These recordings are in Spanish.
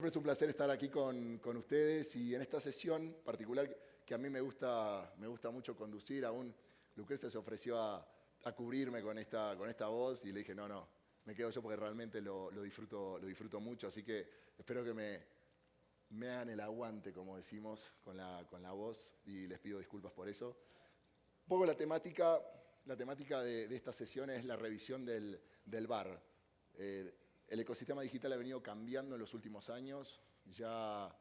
Es un placer estar aquí con ustedes y en esta sesión particular que a mí me gusta mucho conducir. Aún Lucrecia se ofreció a cubrirme con esta voz y le dije, no, me quedo yo porque realmente lo disfruto mucho. Así que espero que me hagan el aguante, como decimos, con la voz y les pido disculpas por eso. Un poco la temática de esta sesión es la revisión del VAR. El ecosistema digital ha venido cambiando en los últimos años. Ya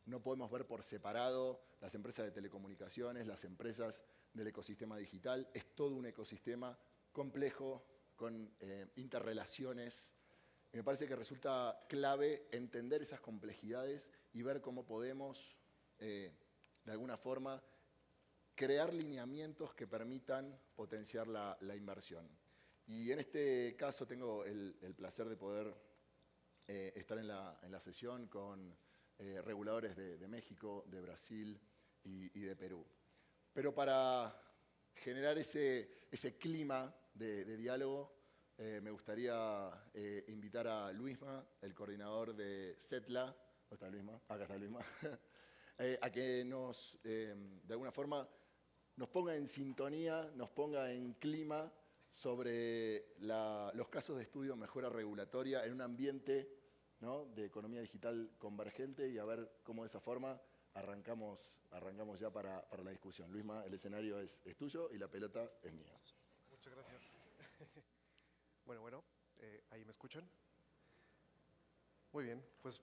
no podemos ver por separado las empresas de telecomunicaciones, las empresas del ecosistema digital. Es todo un ecosistema complejo, con interrelaciones. Y me parece que resulta clave entender esas complejidades y ver cómo podemos, de alguna forma, crear lineamientos que permitan potenciar la inversión. Y en este caso tengo el placer de poder estar en la sesión con reguladores de México, de Brasil y de Perú. Pero para generar ese clima de diálogo, me gustaría invitar a Luisma, el coordinador de CETLA. ¿Dónde está Luisma? Acá está Luisma. A que de alguna forma, nos ponga en sintonía, nos ponga en clima sobre los casos de estudio de mejora regulatoria en un ambiente, ¿no?, de economía digital convergente, y a ver cómo de esa forma arrancamos ya para la discusión. Luisma, el escenario es tuyo y la pelota es mía. Muchas gracias. Bueno, ¿ahí me escuchan? Muy bien, pues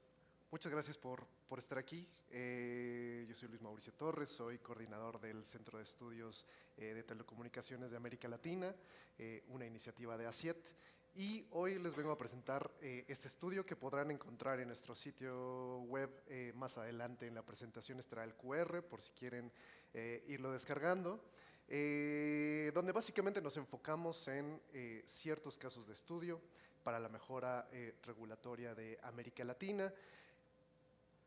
muchas gracias por estar aquí. Yo soy Luis Mauricio Torres, soy coordinador del Centro de Estudios de Telecomunicaciones de América Latina, una iniciativa de ACIET, y hoy les vengo a presentar este estudio que podrán encontrar en nuestro sitio web. Más adelante en la presentación estará el QR por si quieren irlo descargando. Donde básicamente nos enfocamos en ciertos casos de estudio para la mejora regulatoria de América Latina.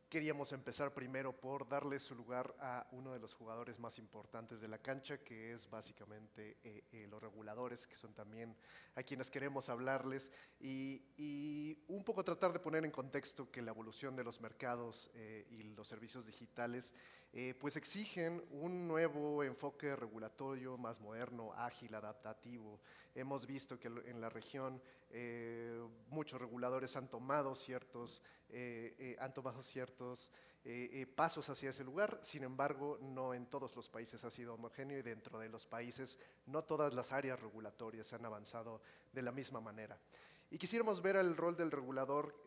Queríamos empezar primero por darle su lugar a uno de los jugadores más importantes de la cancha, que es básicamente los reguladores, que son también a quienes queremos hablarles, y un poco tratar de poner en contexto que la evolución de los mercados y los servicios digitales pues exigen un nuevo enfoque regulatorio más moderno, ágil, adaptativo. Hemos visto que en la región muchos reguladores han tomado ciertos pasos hacia ese lugar. Sin embargo, no en todos los países ha sido homogéneo, y dentro de los países no todas las áreas regulatorias han avanzado de la misma manera. Y quisiéramos ver el rol del regulador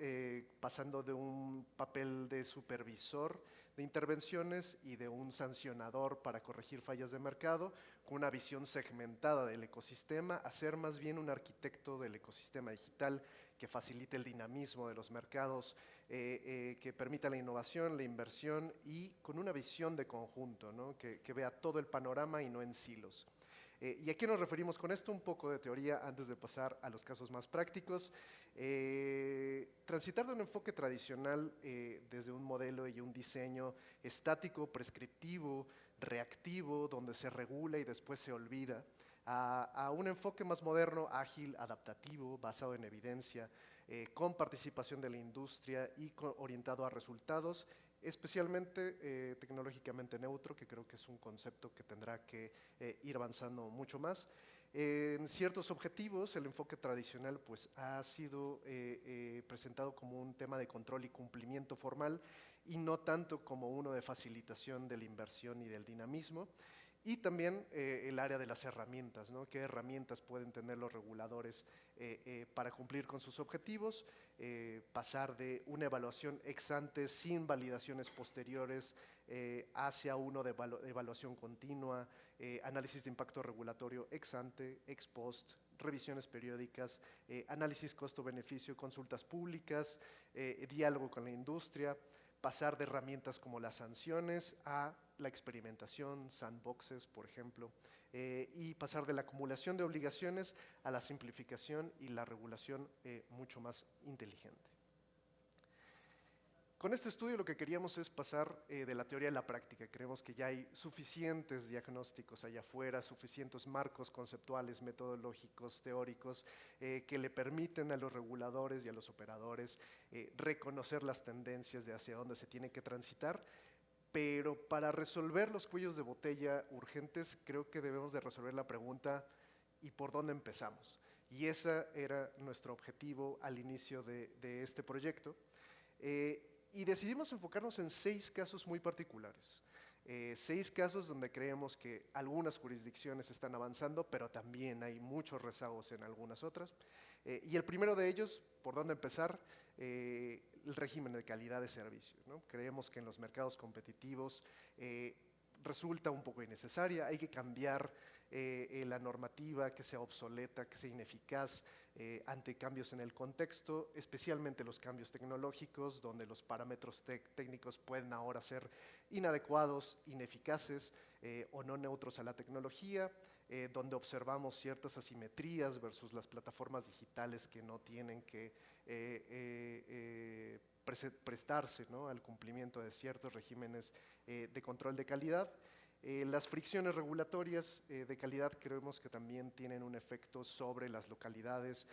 pasando de un papel de supervisor de intervenciones y de un sancionador para corregir fallas de mercado, con una visión segmentada del ecosistema, a ser más bien un arquitecto del ecosistema digital que facilite el dinamismo de los mercados, que permita la innovación, la inversión, y con una visión de conjunto, ¿no?, que vea todo el panorama y no en silos. ¿Y a qué nos referimos con esto? Un poco de teoría antes de pasar a los casos más prácticos. Transitar de un enfoque tradicional desde un modelo y un diseño estático, prescriptivo, reactivo, donde se regula y después se olvida, a un enfoque más moderno, ágil, adaptativo, basado en evidencia, con participación de la industria y orientado a resultados, especialmente tecnológicamente neutro, que creo que es un concepto que tendrá que ir avanzando mucho más. En ciertos objetivos, el enfoque tradicional pues, ha sido presentado como un tema de control y cumplimiento formal, y no tanto como uno de facilitación de la inversión y del dinamismo. Y también el área de las herramientas, ¿no? ¿Qué herramientas pueden tener los reguladores para cumplir con sus objetivos? Pasar de una evaluación ex ante sin validaciones posteriores hacia uno de evaluación continua, análisis de impacto regulatorio ex ante, ex post, revisiones periódicas, análisis costo-beneficio, consultas públicas, diálogo con la industria. Pasar de herramientas como las sanciones a la experimentación, sandboxes, por ejemplo, y pasar de la acumulación de obligaciones a la simplificación y la regulación mucho más inteligente. Con este estudio lo que queríamos es pasar de la teoría a la práctica. Creemos que ya hay suficientes diagnósticos allá afuera, suficientes marcos conceptuales, metodológicos, teóricos, que le permiten a los reguladores y a los operadores reconocer las tendencias de hacia dónde se tiene que transitar. Pero para resolver los cuellos de botella urgentes, creo que debemos de resolver la pregunta, ¿y por dónde empezamos? Y ese era nuestro objetivo al inicio de este proyecto. Y decidimos enfocarnos en 6 casos muy particulares. 6 casos donde creemos que algunas jurisdicciones están avanzando, pero también hay muchos rezagos en algunas otras. Y el primero de ellos, ¿por dónde empezar? El régimen de calidad de servicio, ¿no? Creemos que en los mercados competitivos resulta un poco innecesaria, hay que cambiar la normativa, que sea obsoleta, que sea ineficaz ante cambios en el contexto, especialmente los cambios tecnológicos, donde los parámetros técnicos pueden ahora ser inadecuados, ineficaces o no neutros a la tecnología, donde observamos ciertas asimetrías versus las plataformas digitales que no tienen que prestarse, ¿no?, al cumplimiento de ciertos regímenes de control de calidad. Las fricciones regulatorias de calidad creemos que también tienen un efecto sobre las localidades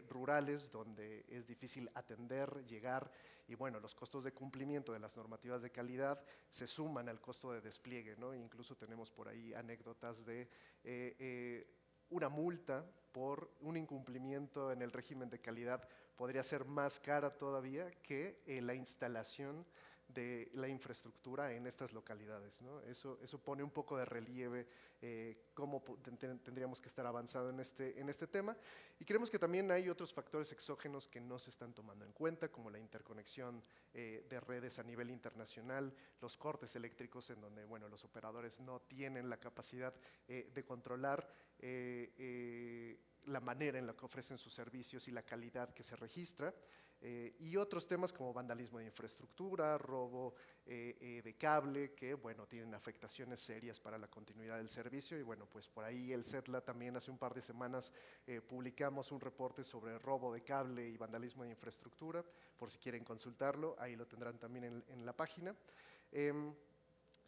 rurales, donde es difícil atender, llegar, y bueno, los costos de cumplimiento de las normativas de calidad se suman al costo de despliegue, ¿no? Incluso tenemos por ahí anécdotas de una multa por un incumplimiento en el régimen de calidad podría ser más cara todavía que la instalación de la infraestructura en estas localidades, ¿no? Eso pone un poco de relieve cómo tendríamos que estar avanzando en este tema, y creemos que también hay otros factores exógenos que no se están tomando en cuenta, como la interconexión de redes a nivel internacional, los cortes eléctricos en donde, bueno, los operadores no tienen la capacidad de controlar la manera en la que ofrecen sus servicios y la calidad que se registra, y otros temas como vandalismo de infraestructura, robo de cable, que bueno, tienen afectaciones serias para la continuidad del servicio. Y bueno, pues por ahí el CETLA también hace un par de semanas publicamos un reporte sobre robo de cable y vandalismo de infraestructura, por si quieren consultarlo, ahí lo tendrán también en la página.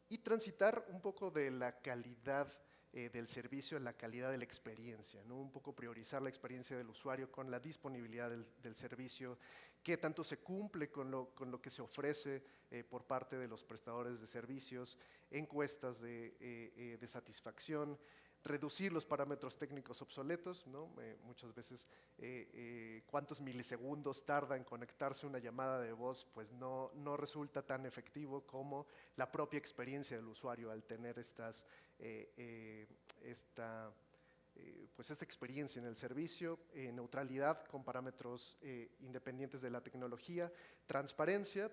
Y transitar un poco de la calidad del servicio, la calidad de la experiencia, ¿no? Un poco priorizar la experiencia del usuario con la disponibilidad del servicio, qué tanto se cumple con lo que se ofrece por parte de los prestadores de servicios, encuestas de satisfacción, reducir los parámetros técnicos obsoletos, ¿no? Muchas veces cuántos milisegundos tarda en conectarse una llamada de voz, pues no resulta tan efectivo como la propia experiencia del usuario al tener esta experiencia en el servicio, neutralidad con parámetros independientes de la tecnología, transparencia.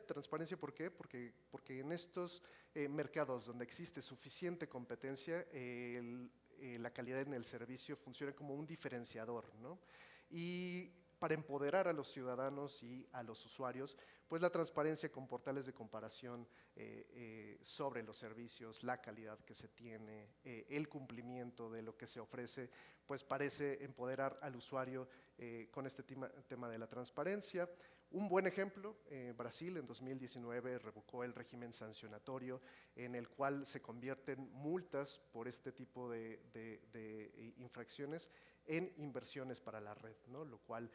¿Por qué? Porque en estos mercados donde existe suficiente competencia, la calidad en el servicio funciona como un diferenciador, ¿no? Y para empoderar a los ciudadanos y a los usuarios, pues la transparencia con portales de comparación sobre los servicios, la calidad que se tiene, el cumplimiento de lo que se ofrece, pues parece empoderar al usuario con este tema de la transparencia. Un buen ejemplo, Brasil en 2019 revocó el régimen sancionatorio en el cual se convierten multas por este tipo de infracciones en inversiones para la red, ¿no? Lo cual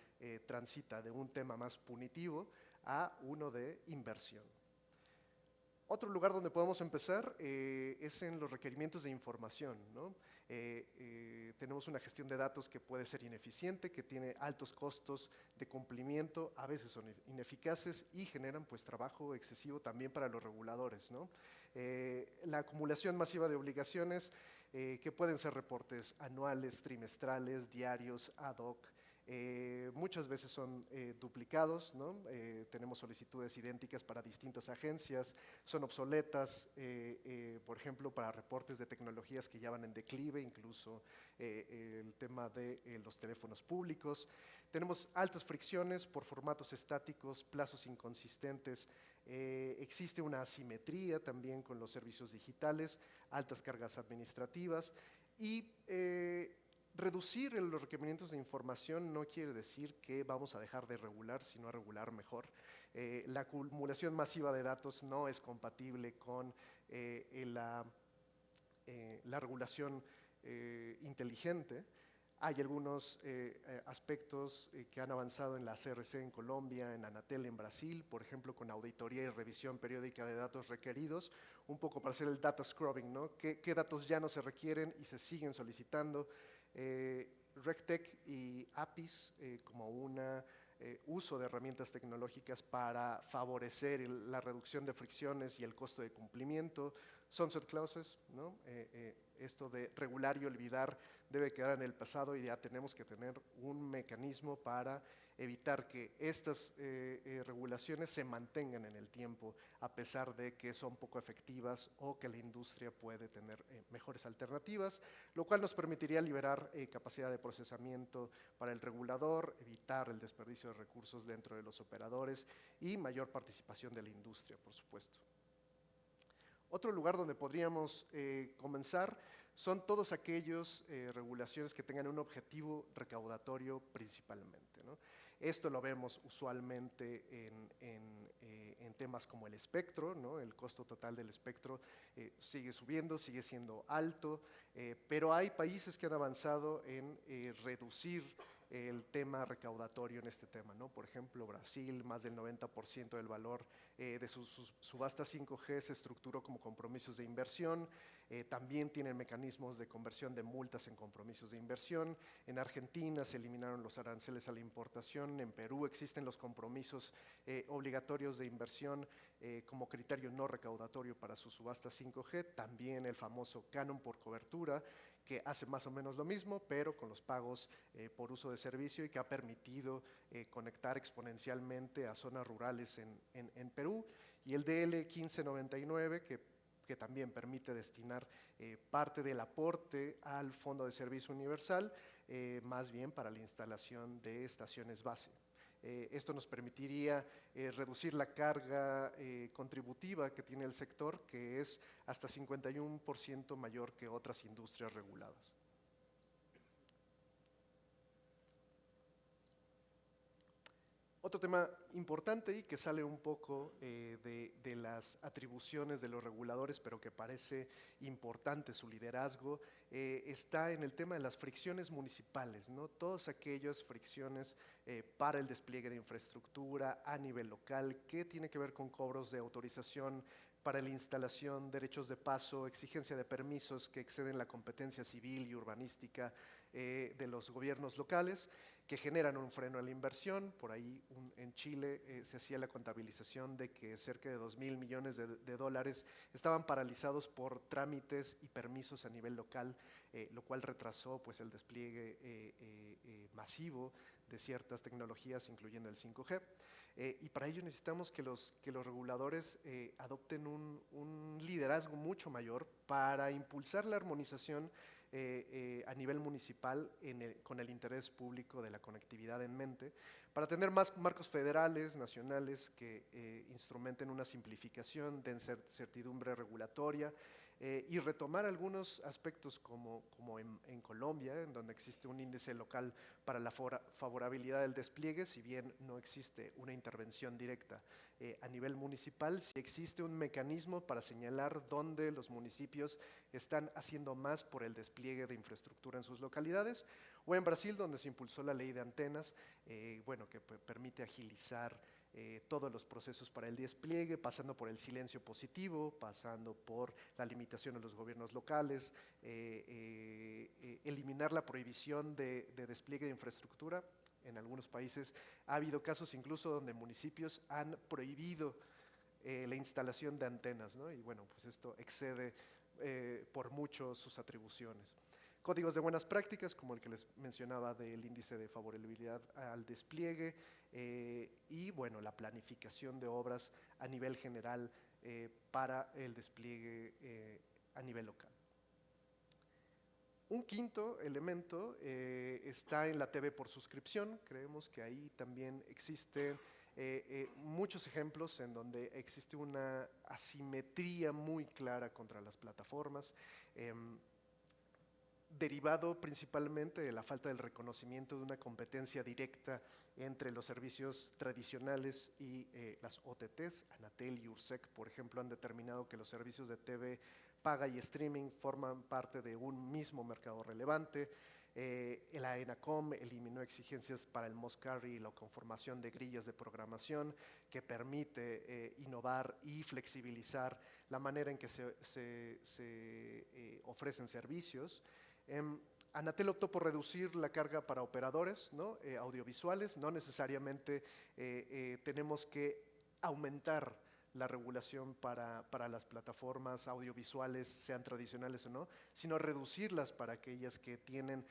transita de un tema más punitivo a uno de inversión. Otro lugar donde podemos empezar es en los requerimientos de información, ¿no? Tenemos una gestión de datos que puede ser ineficiente, que tiene altos costos de cumplimiento, a veces son ineficaces y generan pues trabajo excesivo también para los reguladores, ¿no? La acumulación masiva de obligaciones que pueden ser reportes anuales, trimestrales, diarios, ad hoc. Muchas veces son duplicados, ¿no? Tenemos solicitudes idénticas para distintas agencias, son obsoletas, por ejemplo, para reportes de tecnologías que ya van en declive, incluso el tema de los teléfonos públicos. Tenemos altas fricciones por formatos estáticos, plazos inconsistentes, existe una asimetría también con los servicios digitales, altas cargas administrativas y reducir los requerimientos de información no quiere decir que vamos a dejar de regular, sino a regular mejor. La acumulación masiva de datos no es compatible con la regulación inteligente. Hay algunos aspectos que han avanzado en la CRC en Colombia, en Anatel en Brasil, por ejemplo, con auditoría y revisión periódica de datos requeridos, un poco para hacer el data scrubbing, ¿no? ¿Qué datos ya no se requieren y se siguen solicitando? RegTech y APIs como un uso de herramientas tecnológicas para favorecer la reducción de fricciones y el costo de cumplimiento. Sunset clauses, ¿no? Esto de regular y olvidar debe quedar en el pasado y ya tenemos que tener un mecanismo para evitar que estas regulaciones se mantengan en el tiempo a pesar de que son poco efectivas o que la industria puede tener mejores alternativas, lo cual nos permitiría liberar capacidad de procesamiento para el regulador, evitar el desperdicio de recursos dentro de los operadores y mayor participación de la industria, por supuesto. Otro lugar donde podríamos comenzar son todos aquellos regulaciones que tengan un objetivo recaudatorio principalmente, ¿no? Esto lo vemos usualmente en temas como el espectro, ¿no? El costo total del espectro sigue subiendo, sigue siendo alto, pero hay países que han avanzado en reducir el tema recaudatorio en este tema, ¿no? Por ejemplo, Brasil, más del 90% del valor de su subasta 5G se estructuró como compromisos de inversión. También tienen mecanismos de conversión de multas en compromisos de inversión. En Argentina se eliminaron los aranceles a la importación. En Perú existen los compromisos obligatorios de inversión como criterio no recaudatorio para su subasta 5G. También el famoso canon por cobertura, que hace más o menos lo mismo, pero con los pagos por uso de servicio y que ha permitido conectar exponencialmente a zonas rurales en Perú. Y el DL 1599, que también permite destinar parte del aporte al Fondo de Servicio Universal, más bien para la instalación de estaciones base. Esto nos permitiría reducir la carga contributiva que tiene el sector, que es hasta 51% mayor que otras industrias reguladas. Otro tema importante y que sale un poco de las atribuciones de los reguladores, pero que parece importante su liderazgo, está en el tema de las fricciones municipales, ¿no? Todas aquellas fricciones para el despliegue de infraestructura a nivel local, que tiene que ver con cobros de autorización para la instalación, derechos de paso, exigencia de permisos que exceden la competencia civil y urbanística de los gobiernos locales, que generan un freno a la inversión. Por ahí en Chile se hacía la contabilización de que cerca de 2.000 millones de dólares estaban paralizados por trámites y permisos a nivel local, lo cual retrasó pues, el despliegue masivo de ciertas tecnologías, incluyendo el 5G. Y para ello necesitamos que los reguladores adopten un liderazgo mucho mayor para impulsar la armonización a nivel municipal con el interés público de la conectividad en mente, para tener más marcos federales, nacionales, que instrumenten una simplificación de certidumbre regulatoria y retomar algunos aspectos como en Colombia, en donde existe un índice local para la favorabilidad del despliegue. Si bien no existe una intervención directa a nivel municipal, sí existe un mecanismo para señalar dónde los municipios están haciendo más por el despliegue de infraestructura en sus localidades, o en Brasil, donde se impulsó la ley de antenas, bueno, que permite agilizar todos los procesos para el despliegue, pasando por el silencio positivo, pasando por la limitación de los gobiernos locales, eliminar la prohibición de despliegue de infraestructura. En algunos países ha habido casos incluso donde municipios han prohibido la instalación de antenas, ¿no? Y bueno, pues esto excede por mucho sus atribuciones. Códigos de buenas prácticas, como el que les mencionaba del índice de favorabilidad al despliegue, y bueno, la planificación de obras a nivel general para el despliegue a nivel local. Un quinto elemento está en la TV por suscripción. Creemos que ahí también existen muchos ejemplos en donde existe una asimetría muy clara contra las plataformas. derivado principalmente de la falta del reconocimiento de una competencia directa entre los servicios tradicionales y las OTTs. Anatel y URSEC, por ejemplo, han determinado que los servicios de TV paga y streaming forman parte de un mismo mercado relevante. La ENACOM eliminó exigencias para el must-carry y la conformación de grillas de programación que permite innovar y flexibilizar la manera en que se ofrecen servicios. Anatel optó por reducir la carga para operadores, ¿no? Audiovisuales. No necesariamente tenemos que aumentar la regulación para las plataformas audiovisuales, sean tradicionales o no, sino reducirlas para aquellas que tienen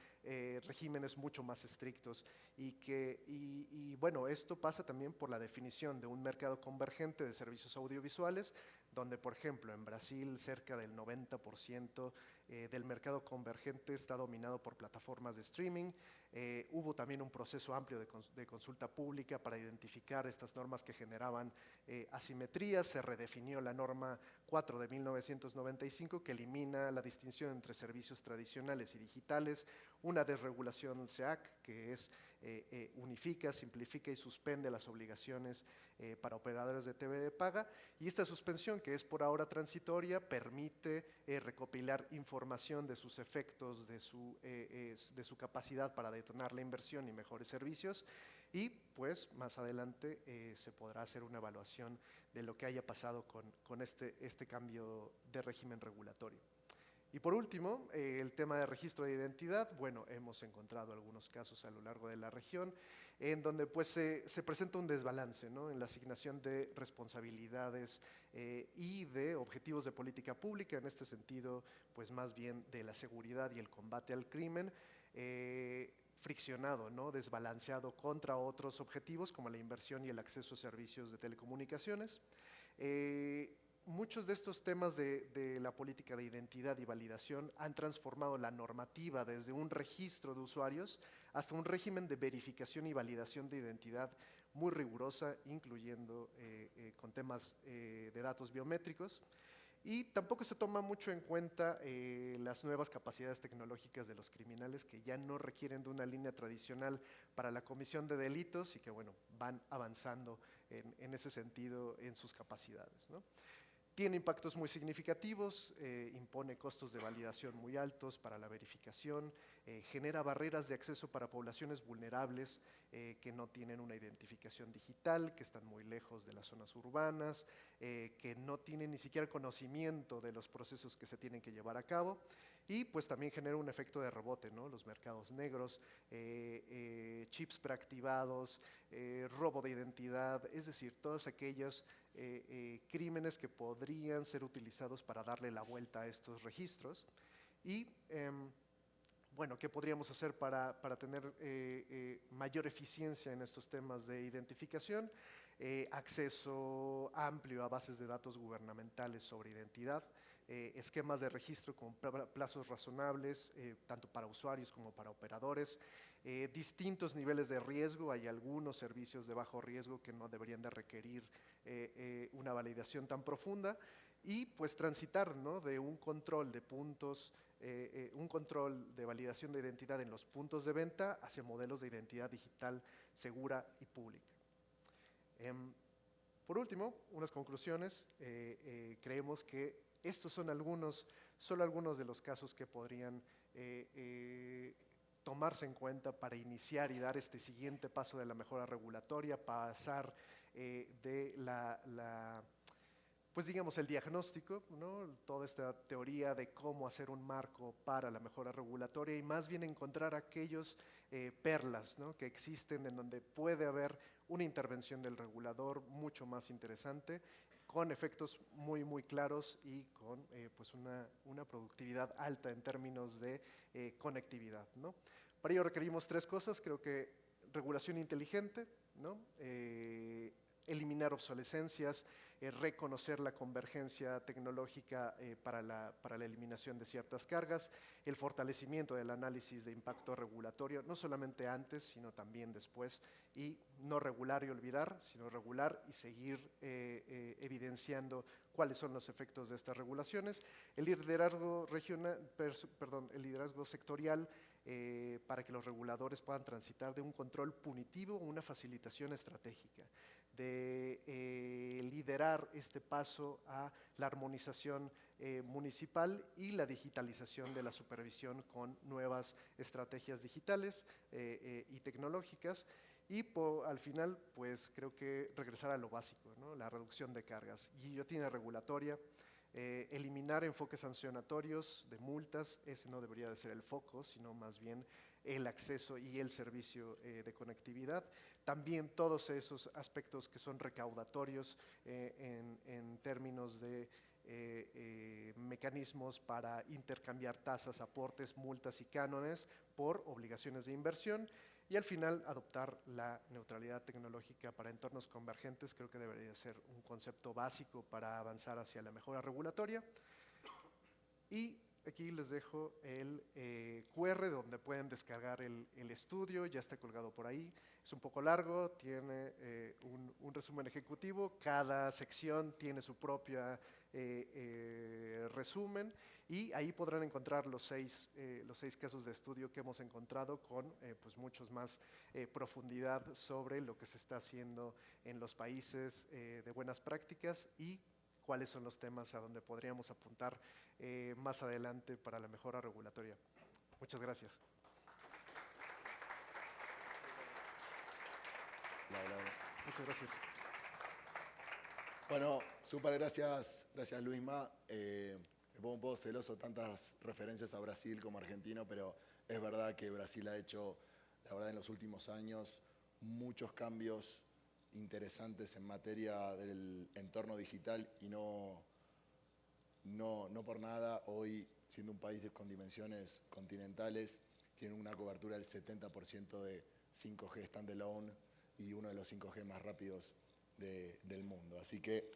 regímenes mucho más estrictos. Y bueno, esto pasa también por la definición de un mercado convergente de servicios audiovisuales, donde, por ejemplo, en Brasil cerca del 90% del mercado convergente está dominado por plataformas de streaming. Hubo también un proceso amplio de consulta pública para identificar estas normas que generaban asimetrías. Se redefinió la norma 4 de 1995 que elimina la distinción entre servicios tradicionales y digitales, una desregulación SEAC que unifica, simplifica y suspende las obligaciones para operadores de TV de paga, y esta suspensión, que es por ahora transitoria, permite recopilar información de sus efectos, de su capacidad para detonar la inversión y mejores servicios, y pues más adelante se podrá hacer una evaluación de lo que haya pasado con este cambio de régimen regulatorio. Y por último, el tema de registro de identidad. Bueno, hemos encontrado algunos casos a lo largo de la región en donde pues, se presenta un desbalance, ¿no?, en la asignación de responsabilidades y de objetivos de política pública, en este sentido, pues más bien de la seguridad y el combate al crimen, friccionado, ¿no?, desbalanceado contra otros objetivos como la inversión y el acceso a servicios de telecomunicaciones. Muchos de estos temas de la política de identidad y validación han transformado la normativa desde un registro de usuarios hasta un régimen de verificación y validación de identidad muy rigurosa, incluyendo con temas de datos biométricos. Y tampoco se toma mucho en cuenta las nuevas capacidades tecnológicas de los criminales, que ya no requieren de una línea tradicional para la comisión de delitos y que, bueno, van avanzando en ese sentido en sus capacidades, ¿no? Tiene impactos muy significativos, impone costos de validación muy altos para la verificación, genera barreras de acceso para poblaciones vulnerables que no tienen una identificación digital, que están muy lejos de las zonas urbanas, que no tienen ni siquiera conocimiento de los procesos que se tienen que llevar a cabo, y pues también genera un efecto de rebote, ¿no? Los mercados negros, chips preactivados, robo de identidad, es decir, todos aquellos crímenes que podrían ser utilizados para darle la vuelta a estos registros. Y bueno, ¿qué podríamos hacer para tener mayor eficiencia en estos temas de identificación? Acceso amplio a bases de datos gubernamentales sobre identidad, esquemas de registro con plazos razonables, tanto para usuarios como para operadores, distintos niveles de riesgo. Hay algunos servicios de bajo riesgo que no deberían de requerir una validación tan profunda, y pues transitar, ¿no?, de un control de puntos, un control de validación de identidad en los puntos de venta hacia modelos de identidad digital segura y pública. Por último, unas conclusiones. Creemos que estos son solo algunos de los casos que podrían tomarse en cuenta para iniciar y dar este siguiente paso de la mejora regulatoria, pasar de pues digamos, el diagnóstico, ¿no?, toda esta teoría de cómo hacer un marco para la mejora regulatoria, y más bien encontrar aquellos perlas, ¿no?, que existen en donde puede haber una intervención del regulador mucho más interesante, con efectos muy, muy claros y con pues una productividad alta en términos de conectividad, ¿no? Para ello requerimos tres cosas. Creo que regulación inteligente, ¿no?, eliminar obsolescencias, reconocer la convergencia tecnológica para la eliminación de ciertas cargas, el fortalecimiento del análisis de impacto regulatorio, no solamente antes, sino también después, y no regular y olvidar, sino regular y seguir evidenciando cuáles son los efectos de estas regulaciones, el liderazgo el liderazgo sectorial para que los reguladores puedan transitar de un control punitivo a una facilitación estratégica, de liderar este paso a la armonización municipal y la digitalización de la supervisión con nuevas estrategias digitales y tecnológicas. Y al final, pues creo que regresar a lo básico, ¿no? La reducción de cargas, guillotina regulatoria, eliminar enfoques sancionatorios de multas, ese no debería de ser el foco, sino más bien el acceso y el servicio de conectividad. También todos esos aspectos que son recaudatorios en términos de mecanismos para intercambiar tasas, aportes, multas y cánones por obligaciones de inversión. Y al final, adoptar la neutralidad tecnológica para entornos convergentes, creo que debería ser un concepto básico para avanzar hacia la mejora regulatoria. Y aquí les dejo el QR donde pueden descargar el estudio, ya está colgado por ahí. Es un poco largo, tiene un resumen ejecutivo, cada sección tiene su propia resumen y ahí podrán encontrar los seis casos de estudio que hemos encontrado con pues muchos más profundidad sobre lo que se está haciendo en los países de buenas prácticas y cuáles son los temas a donde podríamos apuntar más adelante para la mejora regulatoria. Muchas gracias. Muchas gracias. Bueno, súper gracias Luisma. Me pongo un poco celoso, tantas referencias a Brasil como argentino, pero es verdad que Brasil ha hecho, la verdad, en los últimos años muchos cambios interesantes en materia del entorno digital y no por nada, hoy, siendo un país con dimensiones continentales, tiene una cobertura del 70% de 5G standalone y uno de los 5G más rápidos del mundo. Así que,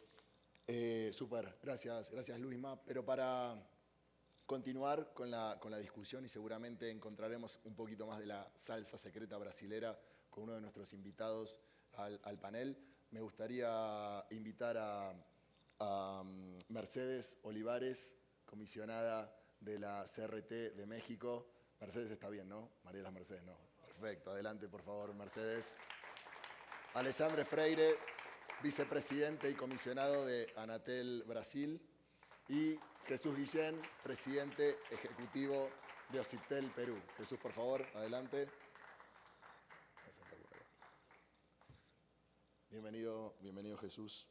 súper, gracias Luisma. Pero para continuar con la discusión, y seguramente encontraremos un poquito más de la salsa secreta brasilera con uno de nuestros invitados al panel, me gustaría invitar a Mercedes Olivares, comisionada de la CRT de México. Mercedes está bien, ¿no? María las Mercedes, no. Perfecto, adelante por favor, Mercedes. Alessandre Freire, vicepresidente y comisionado de Anatel Brasil. Y Jesús Guillén, presidente ejecutivo de Ocitel Perú. Jesús, por favor, adelante. Bienvenido Jesús.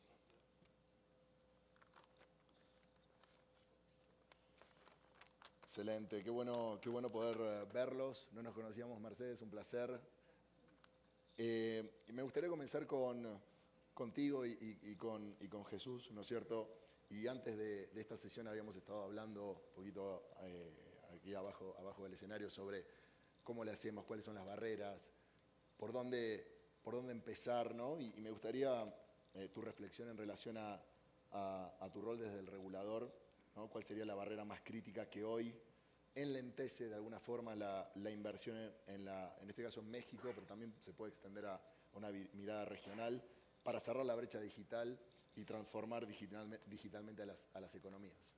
Excelente, qué bueno poder verlos. No nos conocíamos, Mercedes, un placer. Me gustaría comenzar contigo y con Jesús, ¿no es cierto? Y antes de esta sesión habíamos estado hablando un poquito aquí abajo del escenario sobre cómo le hacemos, cuáles son las barreras, por dónde empezar, ¿no? Y me gustaría tu reflexión en relación a tu rol desde el regulador, ¿no? ¿Cuál sería la barrera más crítica que hoy enlentece de alguna forma la inversión en este caso en México, pero también se puede extender a una mirada regional para cerrar la brecha digital y transformar digitalmente a las economías?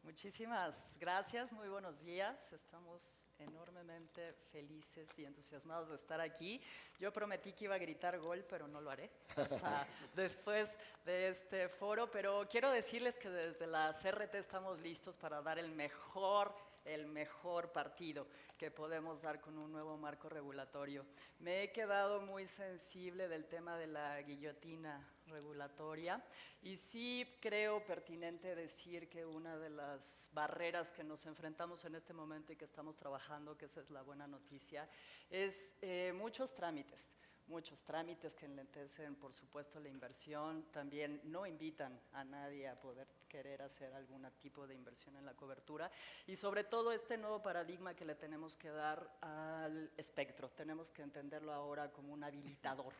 Muchísimas gracias, muy buenos días. Estamos enormemente felices y entusiasmados de estar aquí. Yo prometí que iba a gritar gol, pero no lo haré hasta después de este foro. Pero quiero decirles que desde la CRT estamos listos para dar el mejor partido que podemos dar con un nuevo marco regulatorio. Me he quedado muy sensible del tema de la guillotina regulatoria y sí creo pertinente decir que una de las barreras que nos enfrentamos en este momento y que estamos trabajando, que esa es la buena noticia, es muchos trámites que enlentecen, por supuesto, la inversión, también no invitan a nadie a poder querer hacer algún tipo de inversión en la cobertura y sobre todo este nuevo paradigma que le tenemos que dar al espectro, tenemos que entenderlo ahora como un habilitador,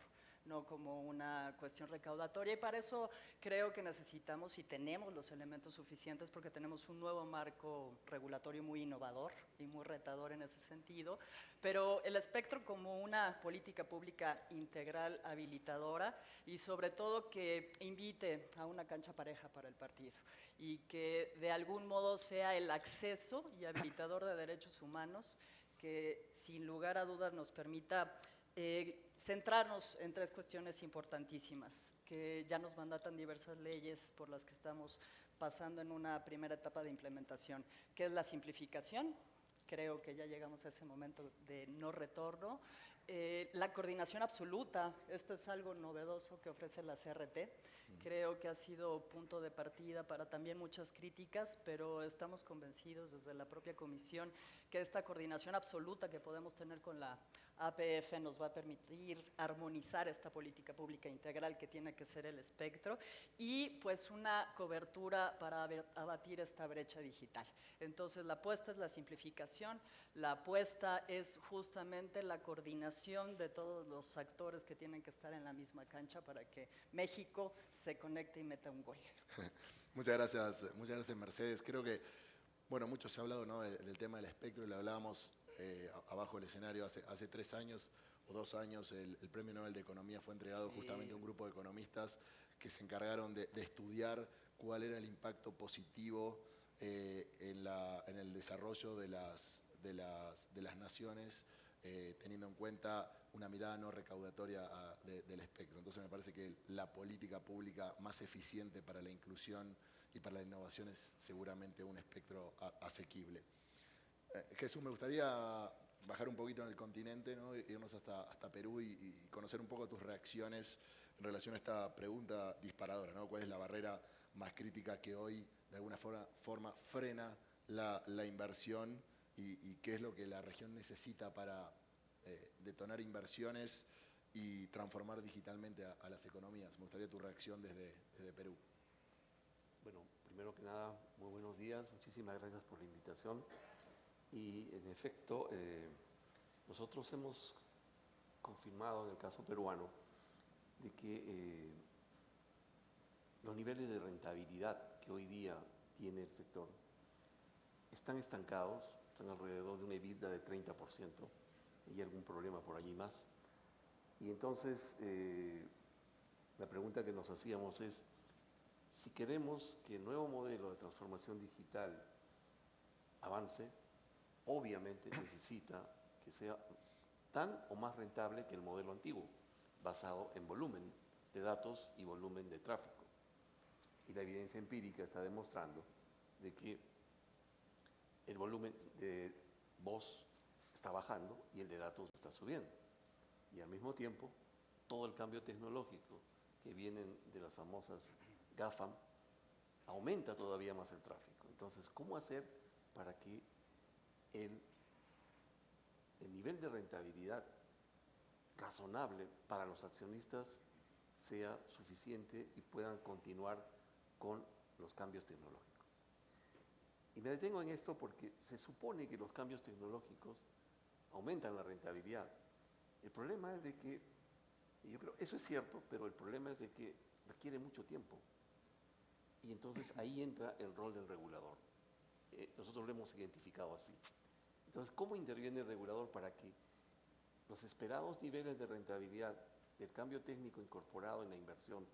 no como una cuestión recaudatoria. Y para eso creo que necesitamos y tenemos los elementos suficientes porque tenemos un nuevo marco regulatorio muy innovador y muy retador en ese sentido, pero el espectro como una política pública integral, habilitadora y sobre todo que invite a una cancha pareja para el partido y que de algún modo sea el acceso y habilitador de derechos humanos que sin lugar a dudas nos permita centrarnos en tres cuestiones importantísimas que ya nos mandatan diversas leyes por las que estamos pasando en una primera etapa de implementación, que es la simplificación. Creo que ya llegamos a ese momento de no retorno. La coordinación absoluta, esto es algo novedoso que ofrece la CRT. Creo que ha sido punto de partida para también muchas críticas, pero estamos convencidos desde la propia comisión que esta coordinación absoluta que podemos tener con la APF nos va a permitir armonizar esta política pública integral que tiene que ser el espectro y pues una cobertura para abatir esta brecha digital. Entonces la apuesta es la simplificación, la apuesta es justamente la coordinación de todos los actores que tienen que estar en la misma cancha para que México se conecte y meta un gol. Muchas gracias Mercedes. Creo que, bueno, mucho se ha hablado, ¿no?, del tema del espectro, y lo hablábamos abajo del escenario hace 3 años o 2 años, el Premio Nobel de Economía fue entregado justamente a un grupo de economistas que se encargaron de estudiar cuál era el impacto positivo en el desarrollo de las naciones, teniendo en cuenta una mirada no recaudatoria del espectro. Entonces me parece que la política pública más eficiente para la inclusión y para la innovación es seguramente un espectro asequible. Jesús, me gustaría bajar un poquito en el continente, ¿no?, irnos hasta Perú y conocer un poco tus reacciones en relación a esta pregunta disparadora, ¿no? ¿Cuál es la barrera más crítica que hoy de alguna forma frena la inversión y qué es lo que la región necesita para detonar inversiones y transformar digitalmente a las economías? Me gustaría tu reacción desde Perú. Bueno, primero que nada, muy buenos días, muchísimas gracias por la invitación. Y en efecto, nosotros hemos confirmado en el caso peruano de que los niveles de rentabilidad que hoy día tiene el sector están estancados, están alrededor de una EBITDA de 30% y algún problema por allí más. Y entonces, la pregunta que nos hacíamos es, si queremos que el nuevo modelo de transformación digital avance, obviamente necesita que sea tan o más rentable que el modelo antiguo, basado en volumen de datos y volumen de tráfico. Y la evidencia empírica está demostrando de que el volumen de voz está bajando y el de datos está subiendo. Y al mismo tiempo, todo el cambio tecnológico que vienen de las famosas GAFAM aumenta todavía más el tráfico. Entonces, ¿cómo hacer para que el nivel de rentabilidad razonable para los accionistas sea suficiente y puedan continuar con los cambios tecnológicos? Y me detengo en esto porque se supone que los cambios tecnológicos aumentan la rentabilidad. El problema es de que, yo creo, eso es cierto, pero el problema es de que requiere mucho tiempo. Y entonces ahí entra el rol del regulador. Nosotros lo hemos identificado así. Entonces, ¿cómo interviene el regulador para que los esperados niveles de rentabilidad del cambio técnico incorporado en la inversión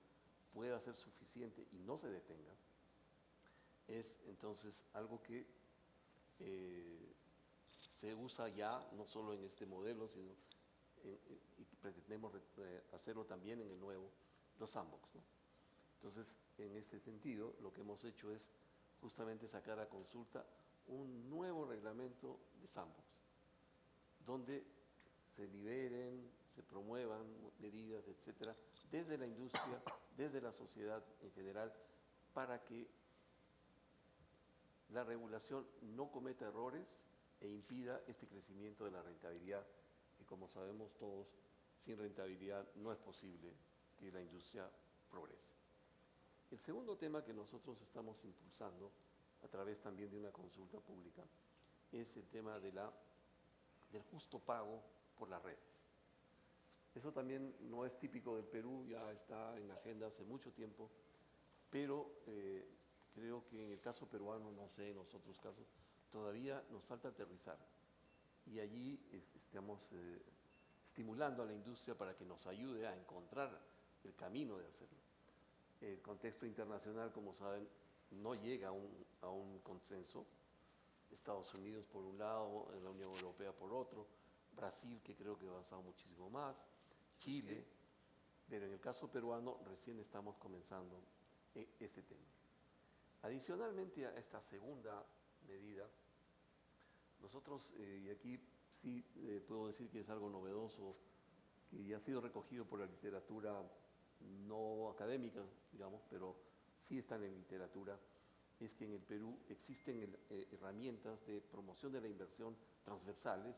pueda ser suficiente y no se detenga? Es entonces algo que se usa ya, no solo en este modelo, sino y pretendemos hacerlo también en el nuevo, los sandbox, ¿no? Entonces, en este sentido, lo que hemos hecho es justamente sacar a consulta un nuevo reglamento de sandbox, donde se liberen, se promuevan medidas, etcétera, desde la industria, desde la sociedad en general, para que la regulación no cometa errores e impida este crecimiento de la rentabilidad, que como sabemos todos, sin rentabilidad no es posible que la industria progrese. El segundo tema que nosotros estamos impulsando, a través también de una consulta pública, es el tema del justo pago por las redes. Eso también no es típico del Perú, ya está en la agenda hace mucho tiempo, pero creo que en el caso peruano, no sé, en los otros casos, todavía nos falta aterrizar. Y allí estamos estimulando a la industria para que nos ayude a encontrar el camino de hacerlo. El contexto internacional, como saben, no llega a un consenso. Estados Unidos por un lado, la Unión Europea por otro, Brasil, que creo que ha avanzado muchísimo más, Chile, pero en el caso peruano recién estamos comenzando este tema. Adicionalmente a esta segunda medida, nosotros, y aquí sí puedo decir que es algo novedoso, que ya ha sido recogido por la literatura no académica, digamos, pero sí está en la literatura, es que en el Perú existen herramientas de promoción de la inversión transversales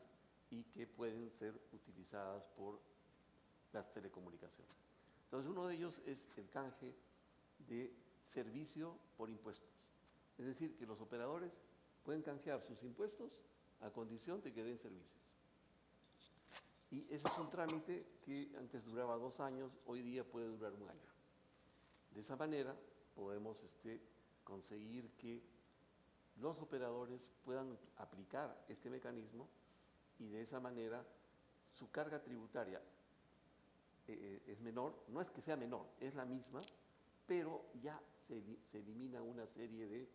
y que pueden ser utilizadas por las telecomunicaciones. Entonces, uno de ellos es el canje de servicio por impuestos. Es decir, que los operadores pueden canjear sus impuestos a condición de que den servicios. Y ese es un trámite que antes duraba 2 años, hoy día puede durar 1 año. De esa manera podemos conseguir que los operadores puedan aplicar este mecanismo y de esa manera su carga tributaria es menor, no es que sea menor, es la misma, pero ya se elimina una serie de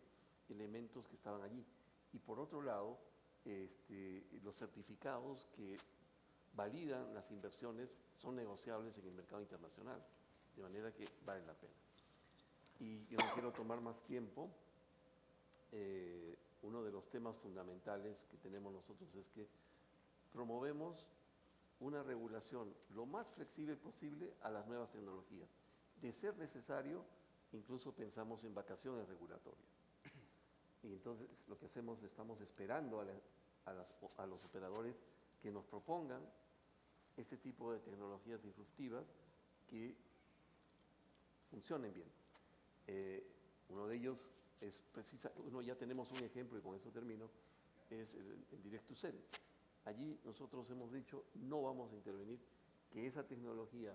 elementos que estaban allí. Y por otro lado, los certificados que validan las inversiones son negociables en el mercado internacional, de manera que valen la pena. Y yo no quiero tomar más tiempo. Uno de los temas fundamentales que tenemos nosotros es que promovemos una regulación lo más flexible posible a las nuevas tecnologías. De ser necesario, incluso pensamos en vacaciones regulatorias. Y entonces lo que hacemos, estamos esperando a los operadores que nos propongan este tipo de tecnologías disruptivas que funcionen bien. Uno de ellos es ya tenemos un ejemplo y con eso termino, es el Direct-to-Cell. Allí nosotros hemos dicho, no vamos a intervenir, que esa tecnología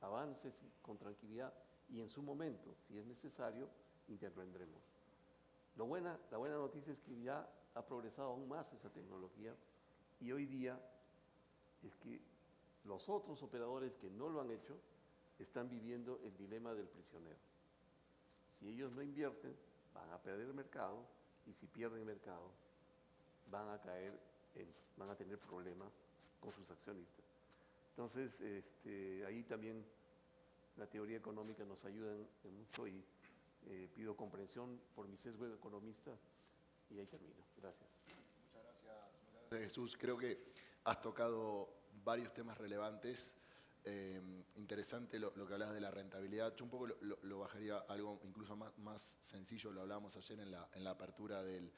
avance con tranquilidad y en su momento, si es necesario, intervendremos. La buena noticia es que ya ha progresado aún más esa tecnología y hoy día es que los otros operadores que no lo han hecho están viviendo el dilema del prisionero. Si ellos no invierten, van a perder el mercado y si pierden el mercado, van a tener problemas con sus accionistas. Entonces, ahí también la teoría económica nos ayuda mucho y pido comprensión por mi sesgo de economista y ahí termino. Gracias. Muchas gracias, Jesús. Creo que has tocado varios temas relevantes. Interesante lo que hablas de la rentabilidad. Yo un poco lo bajaría a algo incluso más sencillo, lo hablábamos ayer en la apertura del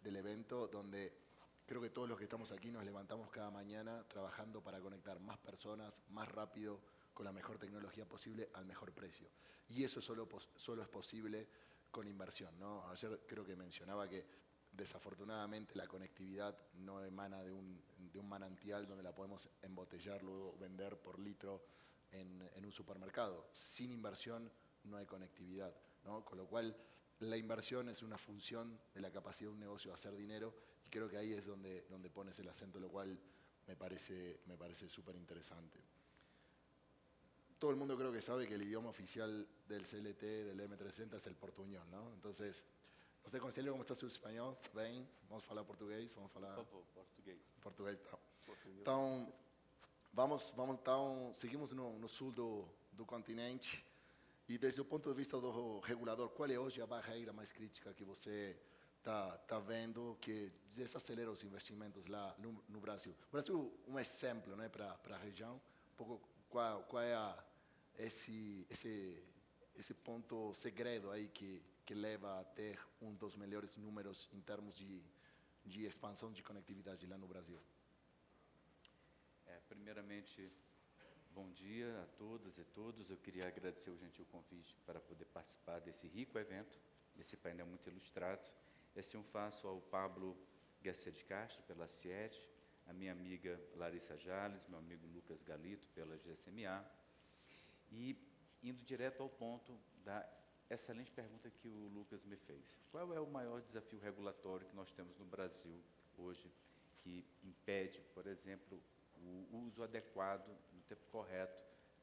evento, donde creo que todos los que estamos aquí nos levantamos cada mañana trabajando para conectar más personas, más rápido, con la mejor tecnología posible, al mejor precio. Y eso solo es posible con inversión, ¿no? Ayer creo que mencionaba que desafortunadamente la conectividad no emana de un manantial donde la podemos embotellar, luego vender por litro en un supermercado. Sin inversión no hay conectividad, ¿no? Con lo cual la inversión es una función de la capacidad de un negocio de hacer dinero y creo que ahí es donde pones el acento, lo cual me parece súper interesante. Todo el mundo creo que sabe que el idioma oficial del CLT, del M360 es el portuñol, ¿no? Entonces, no sé, Conselheiro, como está seu espanhol? Bem? Vamos falar português? Vamos falar... Por favor, português. Português, tá. Então, então, seguimos no sul do continente e desde o ponto de vista do regulador, qual é hoje a barreira mais crítica que você está vendo que desacelera os investimentos lá no Brasil? O Brasil é um exemplo, né, para a região, um pouco qual é esse ponto segredo aí que leva a ter dos melhores números em termos de expansão de conectividade lá no Brasil? Primeiramente, bom dia a todas e todos. Eu queria agradecer o gentil convite para poder participar desse rico evento, desse painel muito ilustrado. Assim eu faço ao Pablo Garcia de Castro, pela CIET, a minha amiga Larissa Jales, meu amigo Lucas Galito, pela GSMA, e indo direto ao ponto da excelente pergunta que o Lucas me fez. Qual é o maior desafio regulatório que nós temos no Brasil hoje, que impede, por exemplo, o uso adequado, no tempo correto,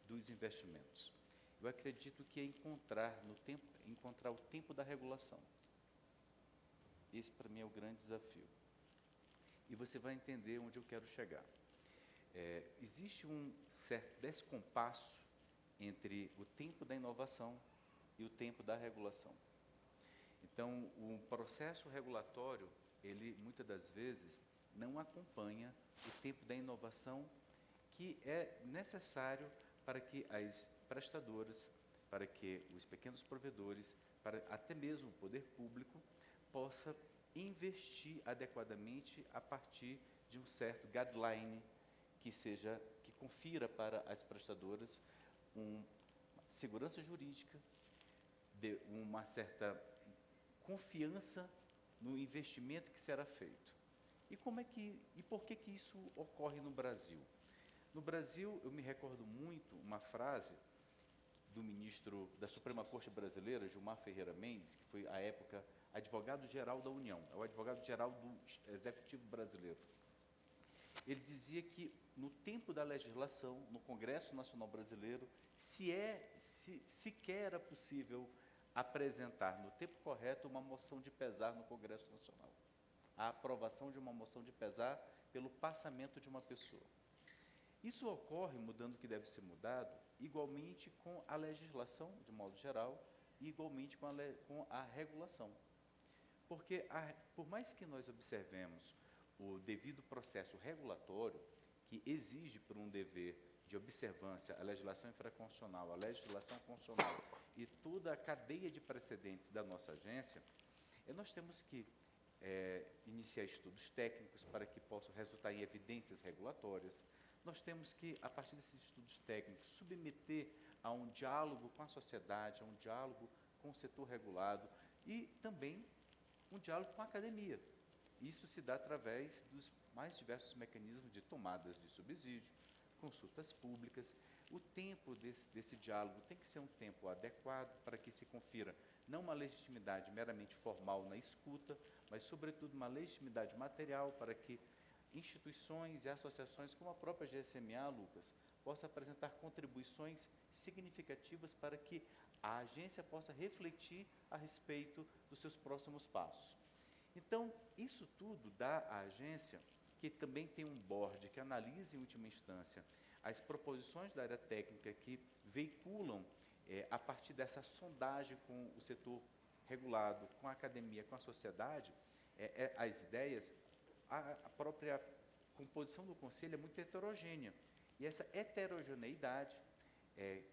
dos investimentos? Eu acredito que é encontrar o tempo da regulação. Esse, para mim, é o grande desafio. E você vai entender onde eu quero chegar. Existe um certo descompasso entre o tempo da inovação e o tempo da regulação. Então, o processo regulatório, ele, muitas das vezes, não acompanha o tempo da inovação que é necessário para que as prestadoras, para que os pequenos provedores, para até mesmo o poder público, possa investir adequadamente a partir de um certo guideline que confira para as prestadoras uma segurança jurídica, uma certa confiança no investimento que será feito. E por que isso ocorre no Brasil? No Brasil, eu me recordo muito uma frase do ministro da Suprema Corte Brasileira, Gilmar Ferreira Mendes, que foi, à época, advogado-geral da União, é o advogado-geral do Executivo Brasileiro. Ele dizia que, no tempo da legislação, no Congresso Nacional Brasileiro, sequer era possível apresentar, no tempo correto, uma moção de pesar no Congresso Nacional. A aprovação de uma moção de pesar pelo passamento de uma pessoa. Isso ocorre, mudando o que deve ser mudado, igualmente com a legislação, de modo geral, e igualmente com a regulação. Porque, por mais que nós observemos o devido processo regulatório, que exige por um dever de observância a legislação infraconstitucional, a legislação constitucional e toda a cadeia de precedentes da nossa agência, nós temos que iniciar estudos técnicos para que possam resultar em evidências regulatórias. Nós temos que, a partir desses estudos técnicos, submeter a um diálogo com a sociedade, a um diálogo com o setor regulado e também um diálogo com a academia. Isso se dá através dos mais diversos mecanismos de tomadas de subsídio, consultas públicas. O tempo desse diálogo tem que ser um tempo adequado para que se confira não uma legitimidade meramente formal na escuta, mas, sobretudo, uma legitimidade material para que instituições e associações como a própria GSMA, Lucas, possa apresentar contribuições significativas para que a agência possa refletir a respeito dos seus próximos passos. Então, isso tudo dá à agência, que também tem um board que analisa, em última instância, as proposições da área técnica que veiculam, a partir dessa sondagem com o setor regulado, com a academia, com a sociedade, as ideias. A própria composição do conselho é muito heterogênea. E essa heterogeneidade,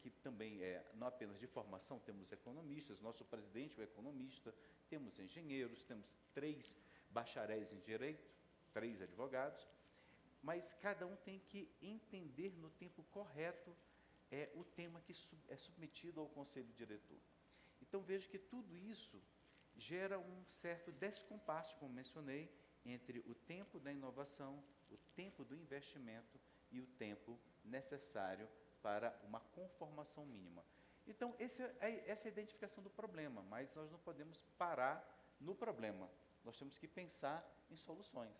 que também é não apenas de formação, temos economistas, nosso presidente é um economista, temos engenheiros, temos 3 bacharéis em direito, 3 advogados, mas cada um tem que entender no tempo correto o tema que é submetido ao conselho diretor. Então, vejo que tudo isso gera um certo descompasso, como mencionei, entre o tempo da inovação, o tempo do investimento e o tempo necessário para uma conformação mínima. Então, essa é a identificação do problema, mas nós não podemos parar no problema. Nós temos que pensar em soluções.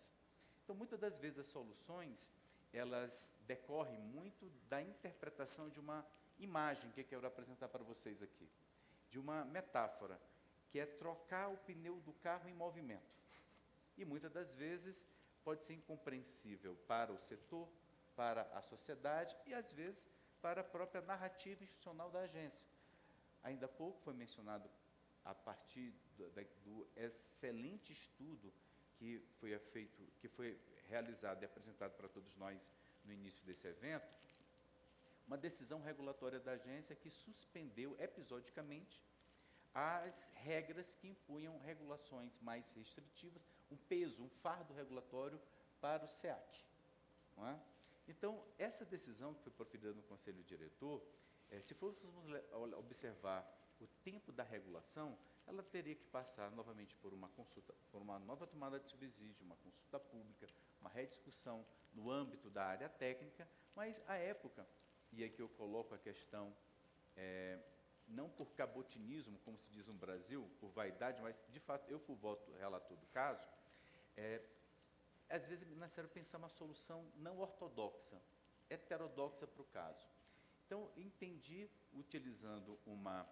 Então, muitas das vezes as soluções, elas decorrem muito da interpretação de uma imagem que eu quero apresentar para vocês aqui, de uma metáfora, que é trocar o pneu do carro em movimento. E muitas das vezes pode ser incompreensível para o setor, para a sociedade e, às vezes, para a própria narrativa institucional da agência. Ainda há pouco foi mencionado, a partir do excelente estudo que foi realizado e apresentado para todos nós no início desse evento, uma decisão regulatória da agência que suspendeu episodicamente as regras que impunham regulações mais restritivas, um peso, um fardo regulatório para o SEAC. Não é? Então, essa decisão que foi proferida no Conselho Diretor, se fôssemos observar o tempo da regulação, ela teria que passar novamente por uma consulta, por uma nova tomada de subsídio, uma consulta pública, uma rediscussão no âmbito da área técnica, mas à época, e aqui eu coloco a questão, não por cabotinismo, como se diz no Brasil, por vaidade, mas de fato eu fui o voto relator do caso, às vezes é necessário pensar uma solução não ortodoxa, heterodoxa para o caso. Então, entendi, utilizando uma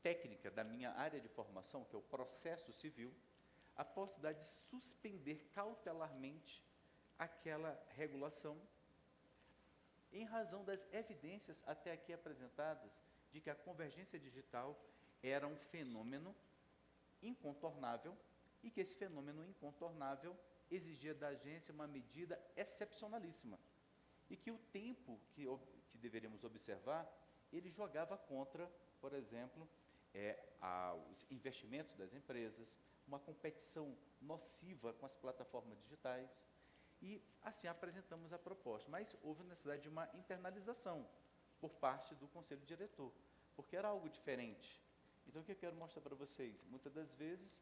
técnica da minha área de formação, que é o processo civil, a possibilidade de suspender cautelarmente aquela regulação, em razão das evidências até aqui apresentadas de que a convergência digital era um fenômeno incontornável e que esse fenômeno incontornável exigia da agência uma medida excepcionalíssima e que o tempo que deveríamos observar, ele jogava contra, por exemplo, os investimentos das empresas, uma competição nociva com as plataformas digitais, e assim apresentamos a proposta. Mas houve necessidade de uma internalização por parte do Conselho Diretor, porque era algo diferente. Então, o que eu quero mostrar para vocês? Muitas das vezes,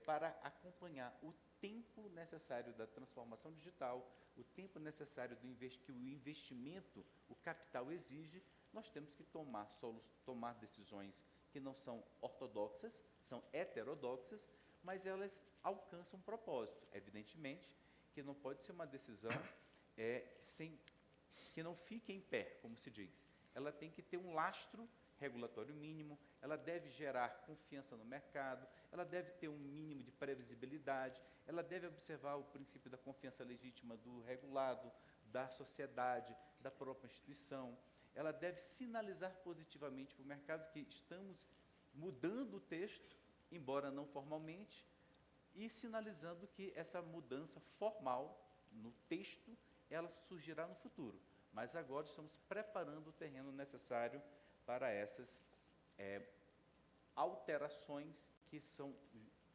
para acompanhar o tempo necessário da transformação digital, o tempo necessário que o investimento, o capital exige, nós temos que tomar decisões que não são ortodoxas, são heterodoxas, mas elas alcançam um propósito. Evidentemente que não pode ser uma decisão que não fique em pé, como se diz. Ela tem que ter um lastro regulatório mínimo, ela deve gerar confiança no mercado, ela deve ter um mínimo de previsibilidade, ela deve observar o princípio da confiança legítima do regulado, da sociedade, da própria instituição, ela deve sinalizar positivamente para o mercado que estamos mudando o texto, embora não formalmente, e sinalizando que essa mudança formal no texto, ela surgirá no futuro. Mas agora estamos preparando o terreno necessário para essas alterações que são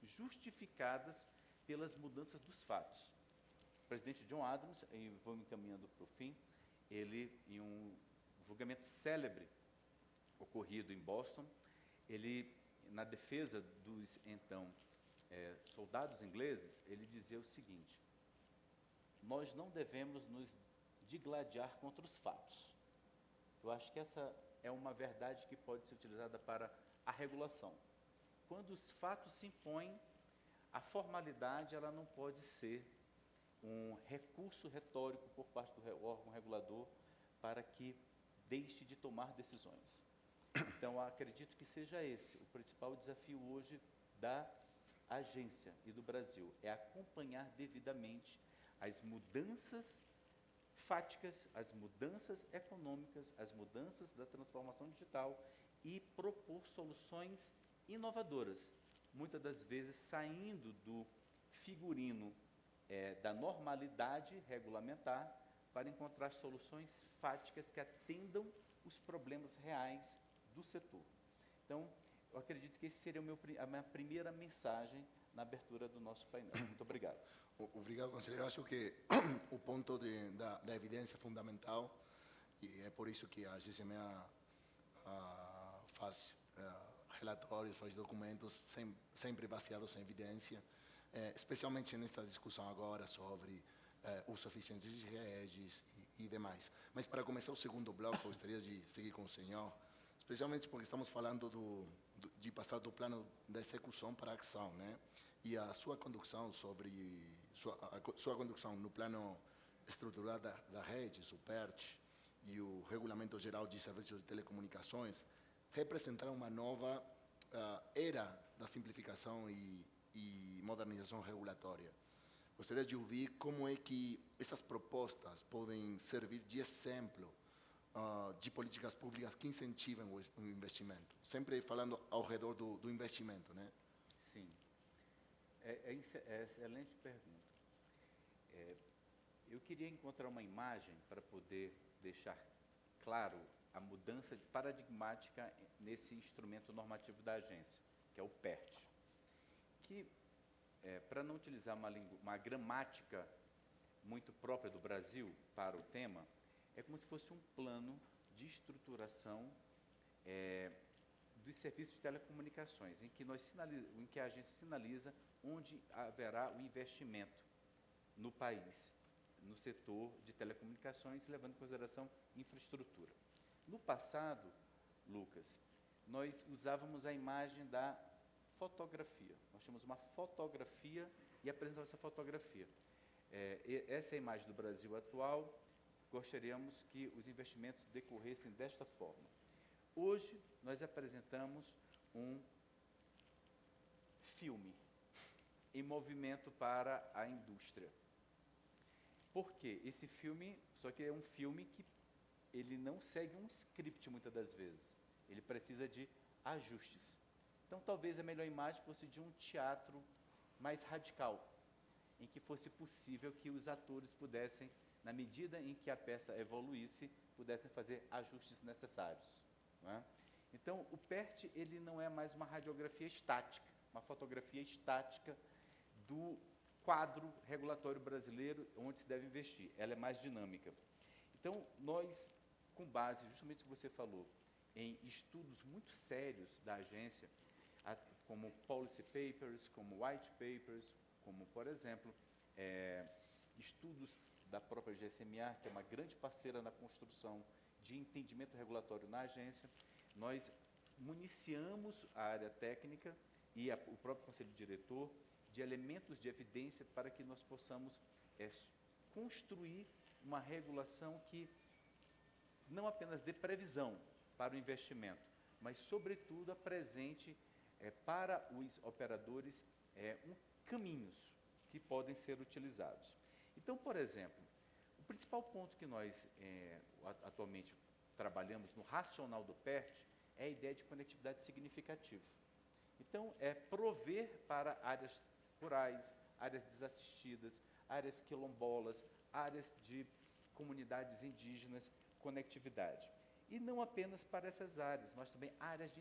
justificadas pelas mudanças dos fatos. O presidente John Adams, e vou me encaminhando para o fim, ele, em um julgamento célebre ocorrido em Boston, ele, na defesa dos, então, soldados ingleses, ele dizia o seguinte: nós não devemos nos digladiar contra os fatos. Eu acho que essa é uma verdade que pode ser utilizada para a regulação. Quando os fatos se impõem, a formalidade ela não pode ser um recurso retórico por parte do órgão regulador para que deixe de tomar decisões. Então, eu acredito que seja esse o principal desafio hoje da agência e do Brasil, é acompanhar devidamente as mudanças fáticas, as mudanças econômicas, as mudanças da transformação digital e propor soluções inovadoras, muitas das vezes saindo do figurino da normalidade regulamentar para encontrar soluções fáticas que atendam os problemas reais do setor. Então, eu acredito que esse seria a minha primeira mensagem na abertura do nosso painel. Muito obrigado. Obrigado, conselheiro. Acho que o ponto da evidência fundamental, e é por isso que a GCMA faz relatórios, faz documentos sempre baseados em evidência, especialmente nesta discussão agora sobre uso eficiente de redes e demais. Mas para começar o segundo bloco, gostaria de seguir com o senhor, especialmente porque estamos falando de passar do plano da execução para a ação, né? E a sua condução sua condução no plano estrutural da rede, o PERT, e o Regulamento Geral de Serviços de Telecomunicações, representaram uma nova era da simplificação e modernização regulatória. Gostaria de ouvir como é que essas propostas podem servir de exemplo de políticas públicas que incentivam o investimento. Sempre falando ao redor do investimento, né? Sim. É excelente pergunta. Eu queria encontrar uma imagem para poder deixar claro a mudança paradigmática nesse instrumento normativo da agência, que é o PERT, que, para não utilizar uma gramática muito própria do Brasil para o tema, é como se fosse um plano de estruturação dos serviços de telecomunicações, em que a agência sinaliza onde haverá o investimento no país, no setor de telecomunicações, levando em consideração infraestrutura. No passado, Lucas, nós usávamos a imagem da fotografia. Nós tínhamos uma fotografia e apresentávamos essa fotografia. Essa é a imagem do Brasil atual. Gostaríamos que os investimentos decorressem desta forma. Hoje, nós apresentamos um filme em movimento para a indústria. Por quê? Esse filme, só que é um filme que ele não segue um script muitas das vezes. Ele precisa de ajustes. Então, talvez a melhor imagem fosse de um teatro mais radical, em que fosse possível que os atores pudessem, na medida em que a peça evoluísse, pudessem fazer ajustes necessários. Não é? Então, o PERT ele não é mais uma radiografia estática, uma fotografia estática do quadro regulatório brasileiro onde se deve investir. Ela é mais dinâmica. Então, nós, com base justamente no que você falou, em estudos muito sérios da agência, como policy papers, como white papers, como, por exemplo, estudos da própria GSMA, que é uma grande parceira na construção de entendimento regulatório na agência, nós municiamos a área técnica e o próprio conselho diretor de elementos de evidência para que nós possamos construir uma regulação que não apenas dê previsão para o investimento, mas, sobretudo, apresente para os operadores caminhos que podem ser utilizados. Então, por exemplo, o principal ponto que nós atualmente trabalhamos no racional do PERT é a ideia de conectividade significativa. Então, é prover para áreas rurais, áreas desassistidas, áreas quilombolas, áreas de comunidades indígenas, conectividade. E não apenas para essas áreas, mas também áreas de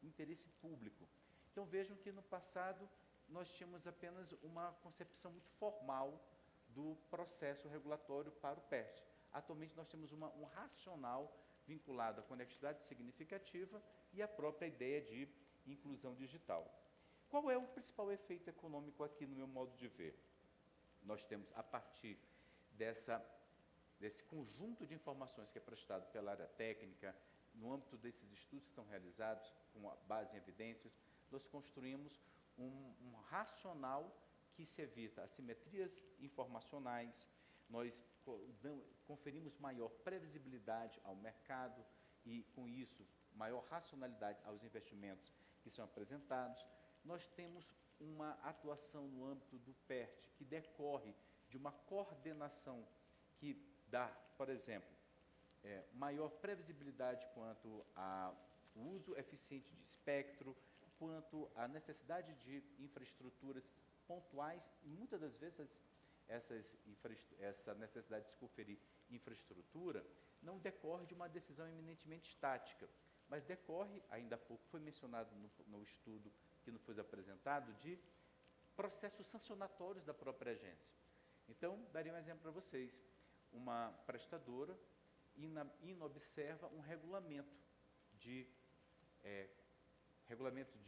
interesse público. Então, vejam que no passado nós tínhamos apenas uma concepção muito formal do processo regulatório para o PERT. Atualmente, nós temos um racional vinculado à conectividade significativa e à própria ideia de inclusão digital. Qual é o principal efeito econômico aqui, no meu modo de ver? Nós temos, a partir desse conjunto de informações que é prestado pela área técnica, no âmbito desses estudos que estão realizados, com base em evidências, nós construímos um racional que se evita assimetrias informacionais, nós conferimos maior previsibilidade ao mercado e, com isso, maior racionalidade aos investimentos que são apresentados. Nós temos uma atuação no âmbito do PERT que decorre de uma coordenação que dá, por exemplo, maior previsibilidade quanto ao uso eficiente de espectro, quanto à necessidade de infraestruturas pontuais, e muitas das vezes essa necessidade de se conferir infraestrutura não decorre de uma decisão eminentemente estática, mas decorre, ainda há pouco foi mencionado no estudo que nos foi apresentado, de processos sancionatórios da própria agência. Então, daria um exemplo para vocês. Uma prestadora inobserva um regulamento de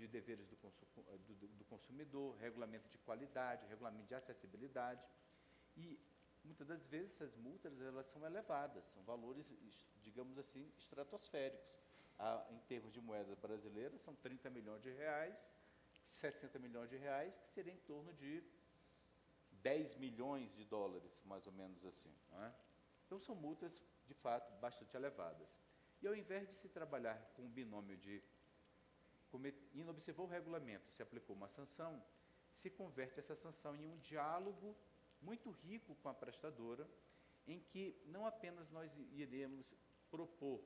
deveres do consumidor, regulamento de qualidade, regulamento de acessibilidade, e muitas das vezes essas multas elas são elevadas, são valores, digamos assim, estratosféricos. Em termos de moeda brasileira, são 30 milhões de reais, 60 milhões de reais, que seria em torno de 10 milhões de dólares, mais ou menos assim. Não é? Então, são multas, de fato, bastante elevadas. E, ao invés de se trabalhar com um binômio de inobservou o regulamento, se aplicou uma sanção, se converte essa sanção em um diálogo muito rico com a prestadora, em que não apenas nós iremos propor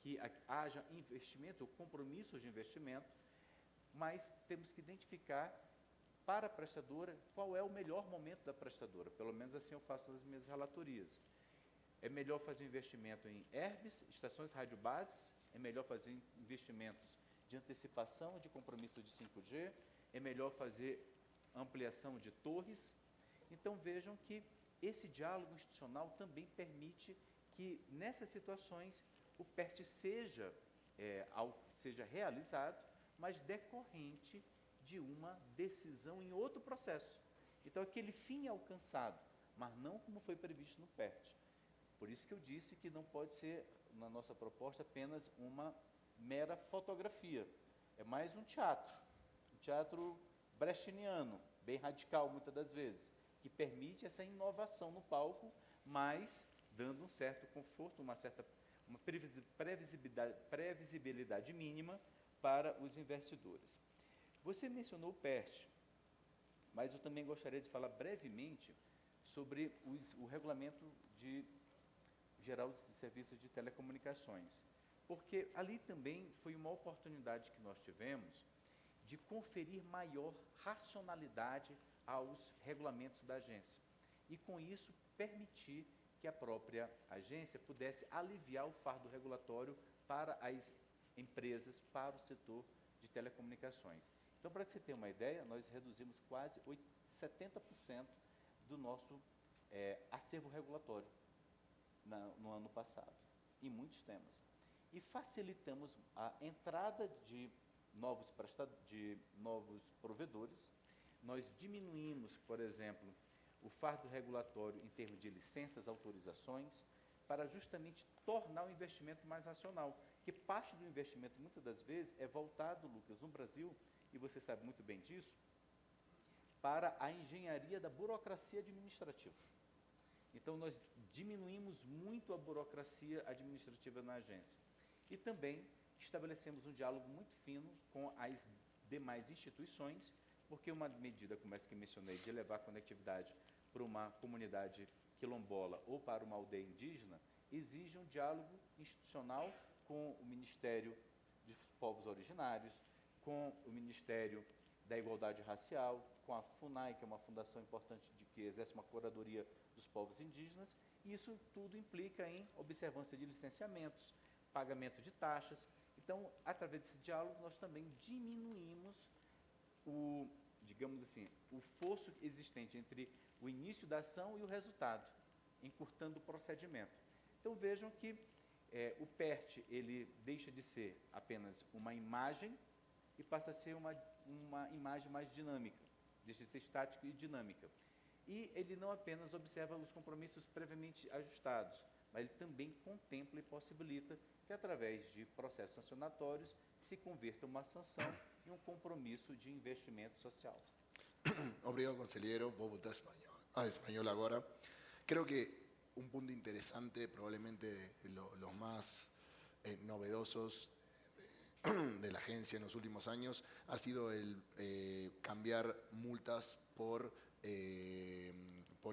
que haja investimento, compromissos de investimento, mas temos que identificar para a prestadora qual é o melhor momento da prestadora. Pelo menos assim eu faço nas minhas relatorias. É melhor fazer investimento em ERBs, estações radiobases, é melhor fazer investimentos de antecipação de compromisso de 5G, é melhor fazer ampliação de torres. Então, vejam que esse diálogo institucional também permite que, nessas situações, o PERT seja algo que seja realizado, mas decorrente de uma decisão em outro processo. Então, aquele fim é alcançado, mas não como foi previsto no PERT. Por isso que eu disse que não pode ser, na nossa proposta, apenas uma mera fotografia. É mais um teatro brechtiano, bem radical muitas das vezes, que permite essa inovação no palco, mas dando um certo conforto, uma previsibilidade mínima para os investidores. Você mencionou o PERT, mas eu também gostaria de falar brevemente sobre o Regulamento Geral de Serviços de Telecomunicações, porque ali também foi uma oportunidade que nós tivemos de conferir maior racionalidade aos regulamentos da agência e, com isso, permitir que a própria agência pudesse aliviar o fardo regulatório para as empresas, para o setor de telecomunicações. Então, para que você tenha uma ideia, nós reduzimos quase 70% do nosso acervo regulatório no ano passado, em muitos temas. E facilitamos a entrada de novos provedores. Nós diminuímos, por exemplo, o fardo regulatório em termos de licenças, autorizações, para justamente tornar o investimento mais racional, que parte do investimento, muitas das vezes, é voltado, Lucas, no Brasil, e você sabe muito bem disso, para a engenharia da burocracia administrativa. Então, nós diminuímos muito a burocracia administrativa na agência. E também estabelecemos um diálogo muito fino com as demais instituições, porque uma medida como essa que mencionei, de levar a conectividade para uma comunidade quilombola ou para uma aldeia indígena, exige um diálogo institucional com o Ministério dos Povos Originários, com o Ministério da Igualdade Racial, com a FUNAI, que é uma fundação importante que exerce uma curadoria dos povos indígenas, e isso tudo implica em observância de licenciamentos, pagamento de taxas. Então, através desse diálogo, nós também diminuímos digamos assim, o fosso existente entre o início da ação e o resultado, encurtando o procedimento. Então, vejam que o PERT, ele deixa de ser apenas uma imagem e passa a ser uma imagem mais dinâmica, deixa de ser estática e dinâmica. E ele não apenas observa os compromissos previamente ajustados, mas ele também contempla e possibilita que, através de processos sancionatórios, se converta uma sanção em um compromisso de investimento social. Obrigado, conselheiro. Vou voltar a español ahora. Creo que un punto interesante, probablemente los más novedosos de la agencia en los últimos años, ha sido el cambiar multas por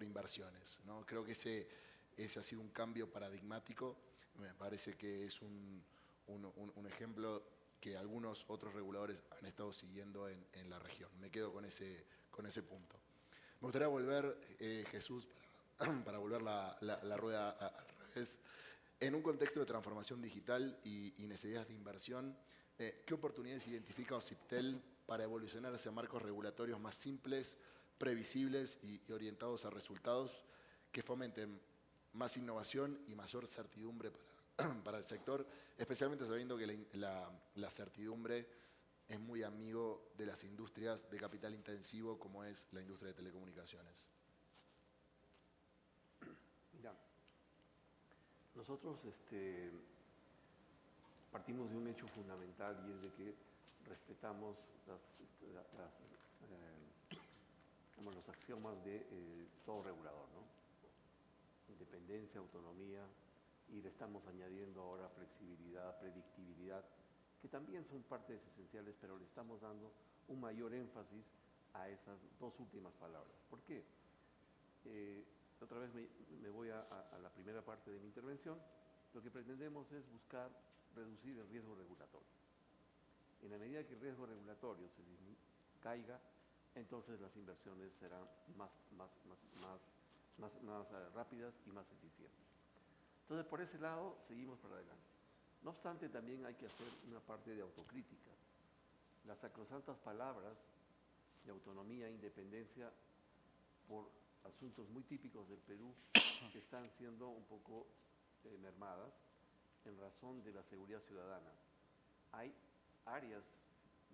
inversiones, ¿no? Creo que ese ha sido un cambio paradigmático. Me parece que es un ejemplo que algunos otros reguladores han estado siguiendo en la región. Me quedo con ese punto. Me gustaría volver, Jesús, para volver la rueda al revés. En un contexto de transformación digital y necesidades de inversión, ¿qué oportunidades identifica OCIPTEL para evolucionar hacia marcos regulatorios más simples, previsibles y orientados a resultados que fomenten más innovación y mayor certidumbre para el sector, especialmente sabiendo que la certidumbre es muy amigo de las industrias de capital intensivo como es la industria de telecomunicaciones? Ya. Nosotros partimos de un hecho fundamental y es de que respetamos los axiomas de todo regulador, ¿no? Independencia, autonomía, y le estamos añadiendo ahora flexibilidad, predictibilidad, que también son partes esenciales, pero le estamos dando un mayor énfasis a esas dos últimas palabras. ¿Por qué? Otra vez me voy a la primera parte de mi intervención. Lo que pretendemos es buscar reducir el riesgo regulatorio. En la medida que el riesgo regulatorio caiga, entonces las inversiones serán más rápidas y más eficientes. Entonces, por ese lado, seguimos para adelante. No obstante, también hay que hacer una parte de autocrítica. Las sacrosantas palabras de autonomía e independencia, por asuntos muy típicos del Perú, que están siendo un poco mermadas en razón de la seguridad ciudadana. hay áreas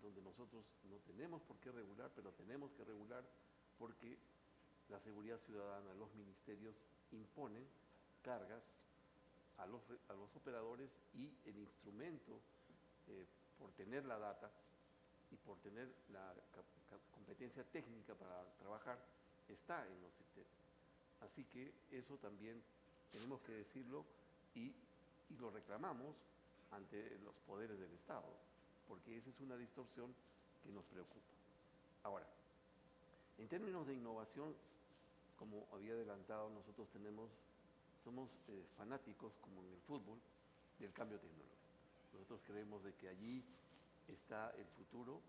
donde nosotros no tenemos por qué regular, pero tenemos que regular porque la seguridad ciudadana, los ministerios imponen cargas a los operadores y el instrumento, por tener la data y por tener la competencia técnica para trabajar, está en los CITES. Así que eso también tenemos que decirlo y lo reclamamos ante los poderes del Estado, porque esa es una distorsión que nos preocupa. Ahora, en términos de innovación, como había adelantado, nosotros somos fanáticos, como en el fútbol, del cambio tecnológico. Nosotros creemos de que allí está el futuro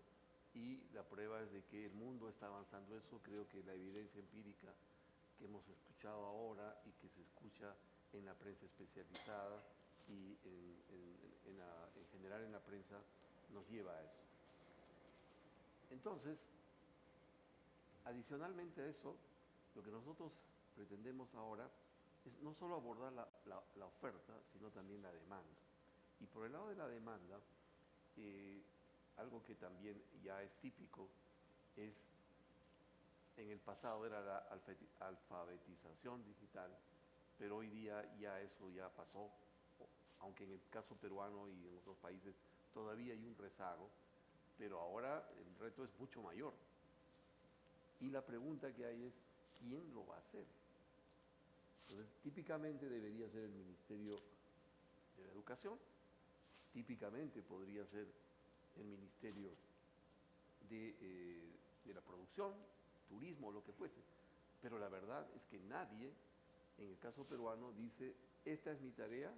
y la prueba es de que el mundo está avanzando eso. Creo que la evidencia empírica que hemos escuchado ahora y que se escucha en la prensa especializada y en general en la prensa nos lleva a eso. Entonces, adicionalmente a eso, lo que nosotros pretendemos ahora es no solo abordar la oferta, sino también la demanda. Y por el lado de la demanda, algo que también ya es típico es, en el pasado era la alfabetización digital, pero hoy día ya eso ya pasó, aunque en el caso peruano y en otros países todavía hay un rezago, pero ahora el reto es mucho mayor. Y la pregunta que hay es, ¿quién lo va a hacer? Entonces, típicamente debería ser el Ministerio de la Educación, típicamente podría ser el Ministerio de la Producción, Turismo, lo que fuese. Pero la verdad es que nadie, en el caso peruano, dice, esta es mi tarea,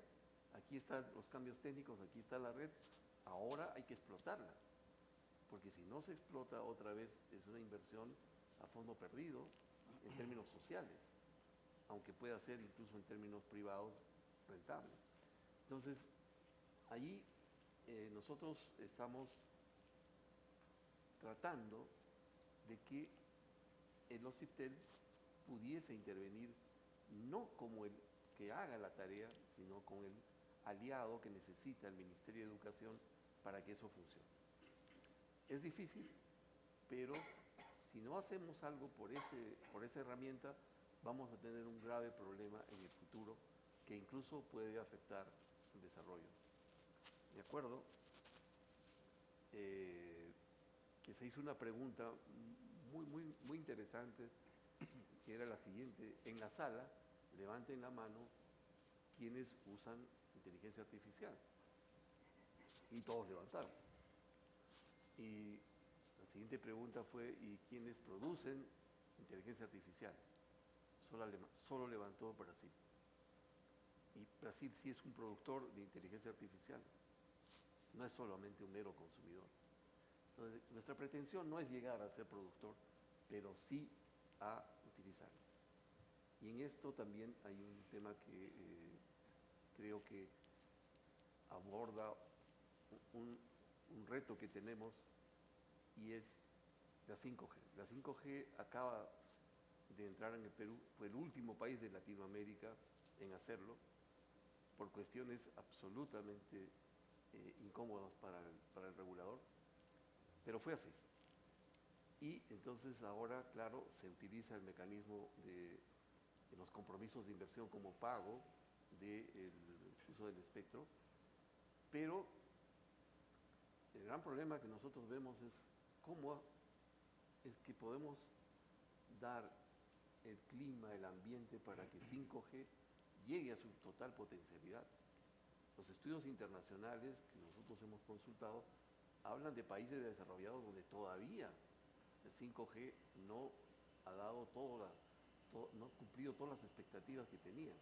aquí están los cambios técnicos, aquí está la red, ahora hay que explotarla. Porque si no se explota otra vez, es una inversión a fondo perdido en términos sociales, aunque pueda ser incluso en términos privados rentable. Entonces, allí nosotros estamos tratando de que el OCIPTEL pudiese intervenir no como el que haga la tarea, sino con el aliado que necesita el Ministerio de Educación para que eso funcione. Es difícil, pero si no hacemos algo por esa herramienta, vamos a tener un grave problema en el futuro que incluso puede afectar el desarrollo. De acuerdo, que se hizo una pregunta muy interesante, que era la siguiente: en la sala, levanten la mano quienes usan inteligencia artificial. Y todos levantaron. Y la siguiente pregunta fue, ¿y quiénes producen inteligencia artificial? Solo levantó Brasil. Y Brasil sí es un productor de inteligencia artificial, no es solamente un mero consumidor. Entonces, nuestra pretensión no es llegar a ser productor, pero sí a utilizarlo. Y en esto también hay un tema que creo que aborda un reto que tenemos, y es la 5G. La 5G acaba de entrar en el Perú, fue el último país de Latinoamérica en hacerlo, por cuestiones absolutamente incómodas para el regulador, pero fue así. Y entonces ahora, claro, se utiliza el mecanismo de los compromisos de inversión como pago del uso del espectro, pero el gran problema que nosotros vemos es cómo es que podemos dar el clima, el ambiente para que 5G llegue a su total potencialidad. Los estudios internacionales que nosotros hemos consultado hablan de países desarrollados donde todavía el 5G no ha dado no ha cumplido todas las expectativas que tenían.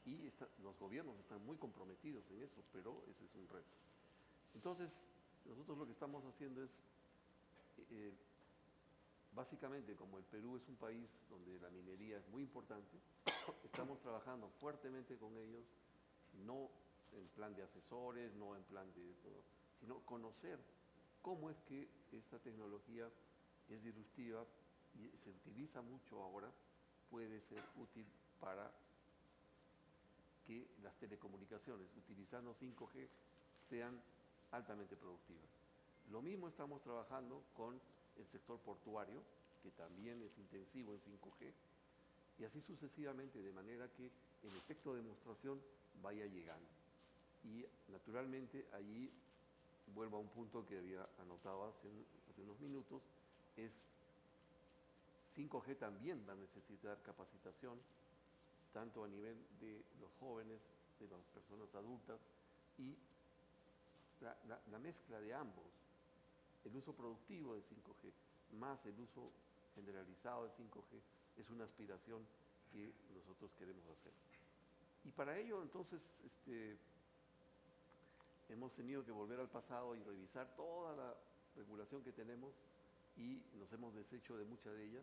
Y los gobiernos están muy comprometidos en eso, pero ese es un reto. Entonces, nosotros lo que estamos haciendo es, básicamente, como el Perú es un país donde la minería es muy importante, estamos trabajando fuertemente con ellos, no en plan de asesores, no en plan de todo, sino conocer cómo es que esta tecnología es disruptiva y se utiliza mucho ahora, puede ser útil para que las telecomunicaciones, utilizando 5G, sean altamente productivas. Lo mismo estamos trabajando con el sector portuario, que también es intensivo en 5G, y así sucesivamente, de manera que el efecto de demostración vaya llegando. Y naturalmente allí vuelvo a un punto que había anotado hace unos minutos, es 5G también va a necesitar capacitación, tanto a nivel de los jóvenes, de las personas adultas, y la mezcla de ambos, el uso productivo de 5G más el uso generalizado de 5G, es una aspiración que nosotros queremos hacer. Y para ello, entonces, hemos tenido que volver al pasado y revisar toda la regulación que tenemos y nos hemos deshecho de mucha de ella.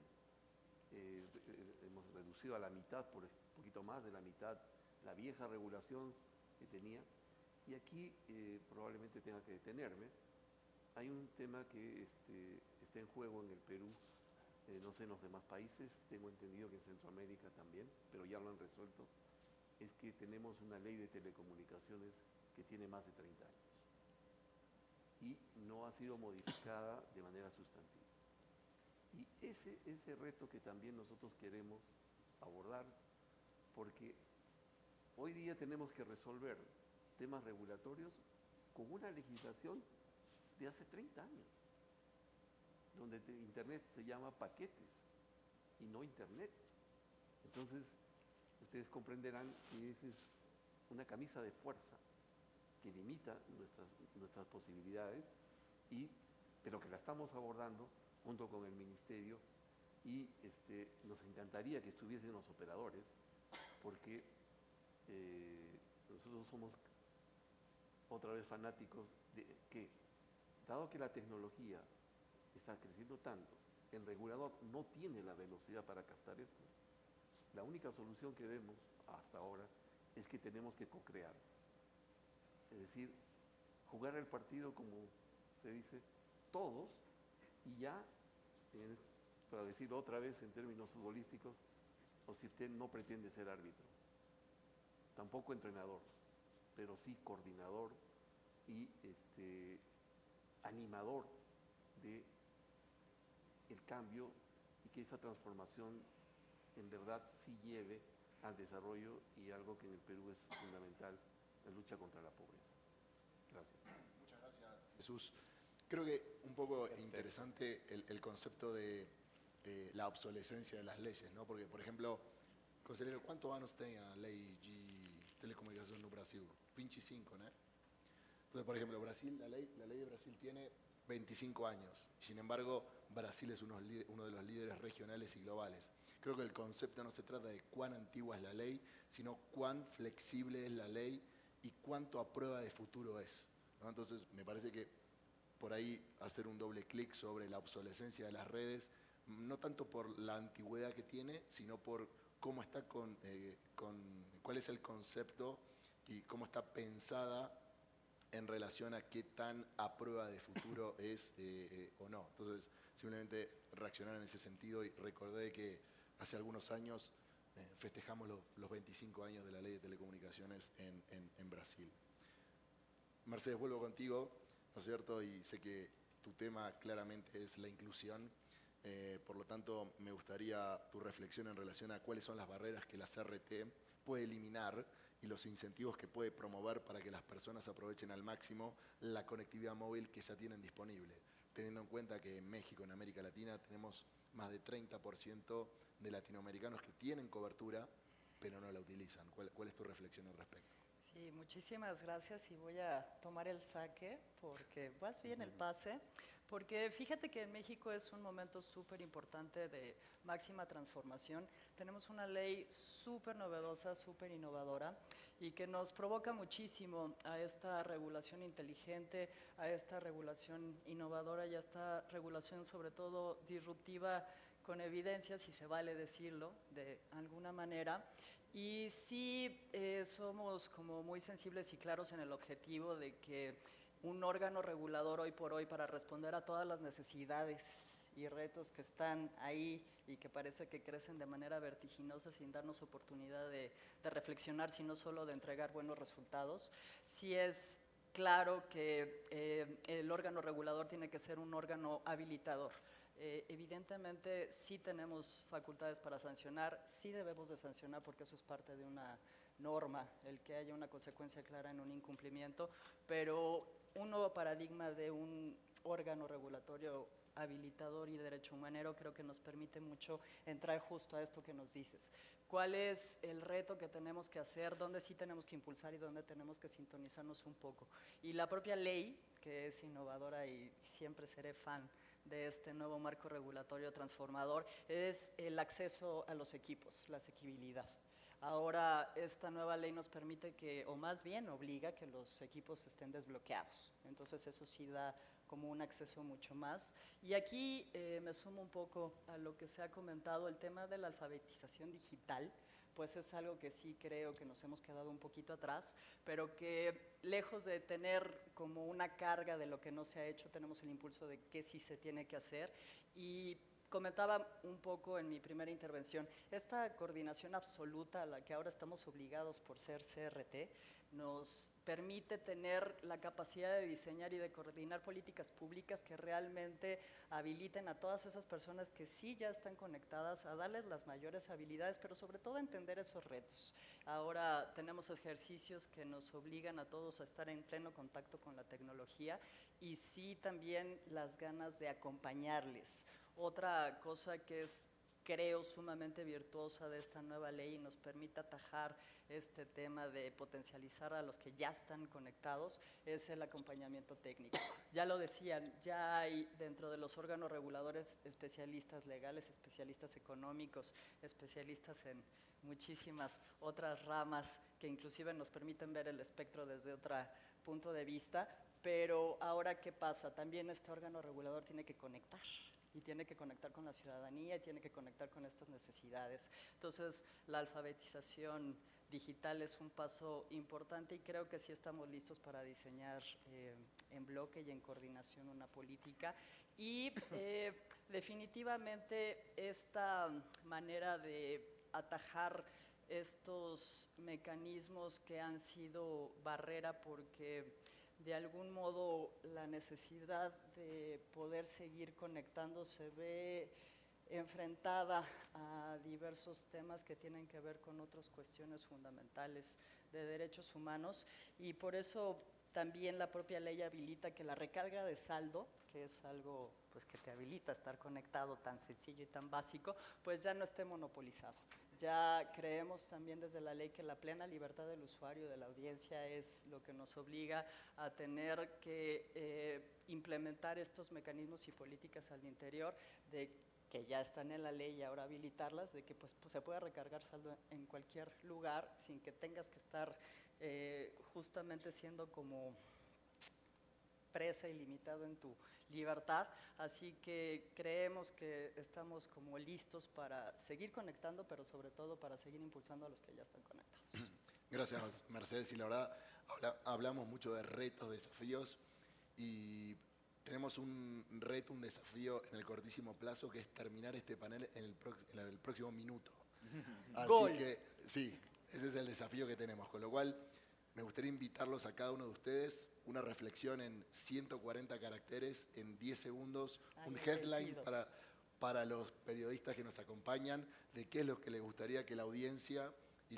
Hemos reducido a la mitad, por un poquito más de la mitad, la vieja regulación que tenía. Y aquí probablemente tenga que detenerme. Hay un tema que está en juego en el Perú, no sé en los demás países, tengo entendido que en Centroamérica también, pero ya lo han resuelto, es que tenemos una ley de telecomunicaciones que tiene más de 30 años y no ha sido modificada de manera sustantiva. Y ese reto que también nosotros queremos abordar, porque hoy día tenemos que resolver temas regulatorios con una legislación de hace 30 años, donde Internet se llama paquetes y no Internet. Entonces, ustedes comprenderán que esa es una camisa de fuerza que limita nuestras posibilidades, pero que la estamos abordando junto con el Ministerio y nos encantaría que estuviesen los operadores, porque nosotros somos otra vez fanáticos de que, dado que la tecnología está creciendo tanto, el regulador no tiene la velocidad para captar esto. La única solución que vemos hasta ahora es que tenemos que co-crear. Es decir, jugar el partido, como se dice, todos, y ya, para decirlo otra vez en términos futbolísticos, o si usted no pretende ser árbitro, tampoco entrenador, pero sí coordinador y animador de el cambio y que esa transformación en verdad sí lleve al desarrollo y algo que en el Perú es fundamental, la lucha contra la pobreza. Gracias. Muchas gracias, Jesús. Creo que un poco interesante el concepto de la obsolescencia de las leyes, ¿no? Porque, por ejemplo, conselheiro, quantos anos tem a lei de telecomunicação no Brasil? 25, ¿no? Entonces, por ejemplo, Brasil, la ley de Brasil tiene 25 años. Sin embargo, Brasil es uno de los líderes regionales y globales. Creo que el concepto no se trata de cuán antigua es la ley, sino cuán flexible es la ley y cuánto a prueba de futuro es, ¿no? Entonces, me parece que por ahí hacer un doble clic sobre la obsolescencia de las redes, no tanto por la antigüedad que tiene, sino por cómo está cuál es el concepto y cómo está pensada en relación a qué tan a prueba de futuro es o no. Entonces, simplemente reaccionar en ese sentido y recordé que hace algunos años festejamos los 25 años de la ley de telecomunicaciones en Brasil. Mercedes, vuelvo contigo, ¿no es cierto? Y sé que tu tema claramente es la inclusión. Por lo tanto, me gustaría tu reflexión en relación a cuáles son las barreras que la CRT puede eliminar y los incentivos que puede promover para que las personas aprovechen al máximo la conectividad móvil que ya tienen disponible, teniendo en cuenta que en México, en América Latina, tenemos más de 30% de latinoamericanos que tienen cobertura, pero no la utilizan. ¿Cuál es tu reflexión al respecto? Sí, muchísimas gracias y voy a tomar el saque porque vas bien el pase, porque fíjate que en México es un momento súper importante de máxima transformación. Tenemos una ley súper novedosa, súper innovadora y que nos provoca muchísimo a esta regulación inteligente, a esta regulación innovadora y a esta regulación sobre todo disruptiva con evidencia, si se vale decirlo de alguna manera. Y sí somos como muy sensibles y claros en el objetivo de que un órgano regulador hoy por hoy para responder a todas las necesidades y retos que están ahí y que parece que crecen de manera vertiginosa sin darnos oportunidad de reflexionar, sino solo de entregar buenos resultados, sí es claro que el órgano regulador tiene que ser un órgano habilitador. Evidentemente sí tenemos facultades para sancionar, sí debemos de sancionar porque eso es parte de una norma, el que haya una consecuencia clara en un incumplimiento, pero un nuevo paradigma de un órgano regulatorio habilitador y derecho humanero creo que nos permite mucho entrar justo a esto que nos dices. ¿Cuál es el reto que tenemos que hacer? ¿Dónde sí tenemos que impulsar y dónde tenemos que sintonizarnos un poco? Y la propia ley, que es innovadora y siempre seré fan de este nuevo marco regulatorio transformador, es el acceso a los equipos, la asequibilidad. Ahora esta nueva ley nos permite que, o más bien obliga que los equipos estén desbloqueados. Entonces eso sí da como un acceso mucho más. Y aquí me sumo un poco a lo que se ha comentado, el tema de la alfabetización digital, pues es algo que sí creo que nos hemos quedado un poquito atrás, pero que lejos de tener como una carga de lo que no se ha hecho, tenemos el impulso de que sí se tiene que hacer. Y comentaba un poco en mi primera intervención, esta coordinación absoluta a la que ahora estamos obligados por ser CRT nos permite tener la capacidad de diseñar y de coordinar políticas públicas que realmente habiliten a todas esas personas que sí ya están conectadas, a darles las mayores habilidades, pero sobre todo a entender esos retos. Ahora tenemos ejercicios que nos obligan a todos a estar en pleno contacto con la tecnología y sí también las ganas de acompañarles. Otra cosa que es, creo, sumamente virtuosa de esta nueva ley y nos permite atajar este tema de potencializar a los que ya están conectados es el acompañamiento técnico. Ya lo decían, ya hay dentro de los órganos reguladores especialistas legales, especialistas económicos, especialistas en muchísimas otras ramas que inclusive nos permiten ver el espectro desde otro punto de vista, pero ahora ¿qué pasa? También este órgano regulador tiene que conectar y tiene que conectar con la ciudadanía y tiene que conectar con estas necesidades. Entonces, la alfabetización digital es un paso importante y creo que sí estamos listos para diseñar en bloque y en coordinación una política. Y definitivamente esta manera de atajar estos mecanismos que han sido barrera porque de algún modo la necesidad de poder seguir conectando se ve enfrentada a diversos temas que tienen que ver con otras cuestiones fundamentales de derechos humanos y por eso también la propia ley habilita que la recarga de saldo, que es algo pues, que te habilita a estar conectado tan sencillo y tan básico, pues ya no esté monopolizado. Ya creemos también desde la ley que la plena libertad del usuario, de la audiencia, es lo que nos obliga a tener que implementar estos mecanismos y políticas al interior de que ya están en la ley y ahora habilitarlas, de que pues, se pueda recargar saldo en cualquier lugar sin que tengas que estar justamente siendo como presa y limitado en tu libertad, así que creemos que estamos como listos para seguir conectando, pero sobre todo para seguir impulsando a los que ya están conectados. Gracias, Mercedes. Y la verdad, hablamos mucho de retos, desafíos, y tenemos un reto, un desafío en el cortísimo plazo, que es terminar este panel en el próximo minuto. Así Gol. que, sí, ese es el desafío que tenemos, con lo cual me gustaría invitarlos a cada uno de ustedes, una reflexión en 140 caracteres, en 10 segundos, un headline para los periodistas que nos acompañan, de qué es lo que les gustaría que la audiencia y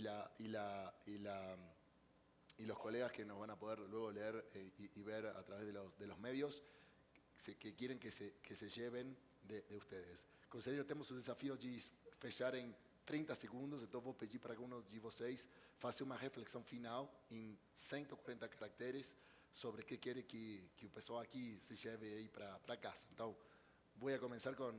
los colegas que nos van a poder luego leer y ver a través de los medios, que quieren que se lleven de ustedes. Conselheiro, temos o desafio de fechar em 30 segundos, então vou pedir para alguns de vocês façam uma reflexão final em 140 caracteres sobre o que querem que o pessoal aqui se lleve aí para casa. Então, voy a comenzar con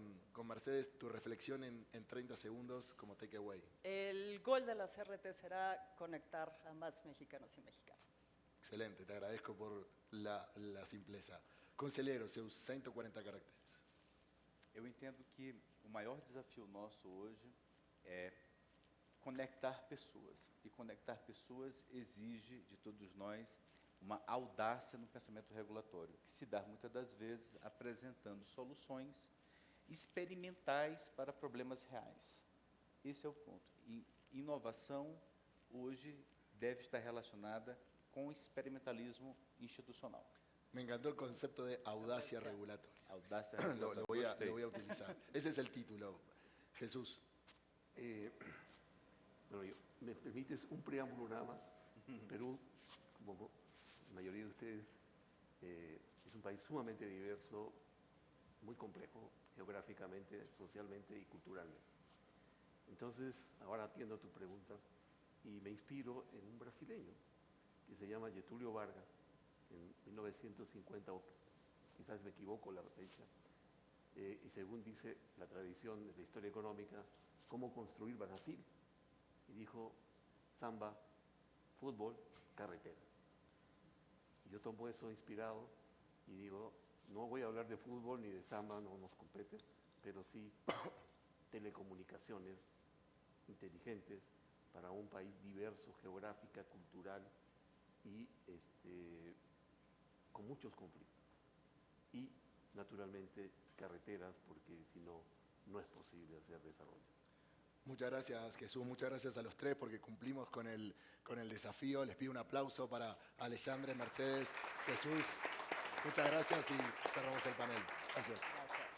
Mercedes, tu reflexión en 30 segundos como takeaway. El gol de la CRT será conectar a más mexicanos y mexicanas. Excelente, te agradezco por la simpleza. Conselheiro, seus 140 caracteres. Eu entendo que o maior desafio nosso hoje é conectar pessoas. E conectar pessoas exige de todos nós uma audácia no pensamento regulatório, que se dá muitas das vezes apresentando soluções experimentais para problemas reais. Esse é o ponto. E inovação hoje deve estar relacionada com experimentalismo institucional. Me encantó el concepto de audacia regulatoria. Audácia Lo regulatória. voy Gostei. lo voy a utilizar. Ese es el título. Jesús. Bueno, me permites un preámbulo nada más. Perú, como la mayoría de ustedes, es un país sumamente diverso, muy complejo geográficamente, socialmente y culturalmente. Entonces, ahora atiendo tu pregunta y me inspiro en un brasileño que se llama Getúlio Vargas, en 1950, o quizás me equivoco la fecha, y según dice la tradición de la historia económica, cómo construir Brasil. Y dijo, samba, fútbol, carreteras. Y yo tomo eso inspirado y digo, no voy a hablar de fútbol ni de samba, no nos compete, pero sí telecomunicaciones inteligentes para un país diverso, geográfica, cultural y con muchos conflictos. Y naturalmente carreteras, porque si no, no es posible hacer desarrollo. Muchas gracias, Jesús. Muchas gracias a los tres porque cumplimos con el desafío. Les pido un aplauso para Alexandre, Mercedes, Jesús. Muchas gracias y cerramos el panel. Gracias. Gracias.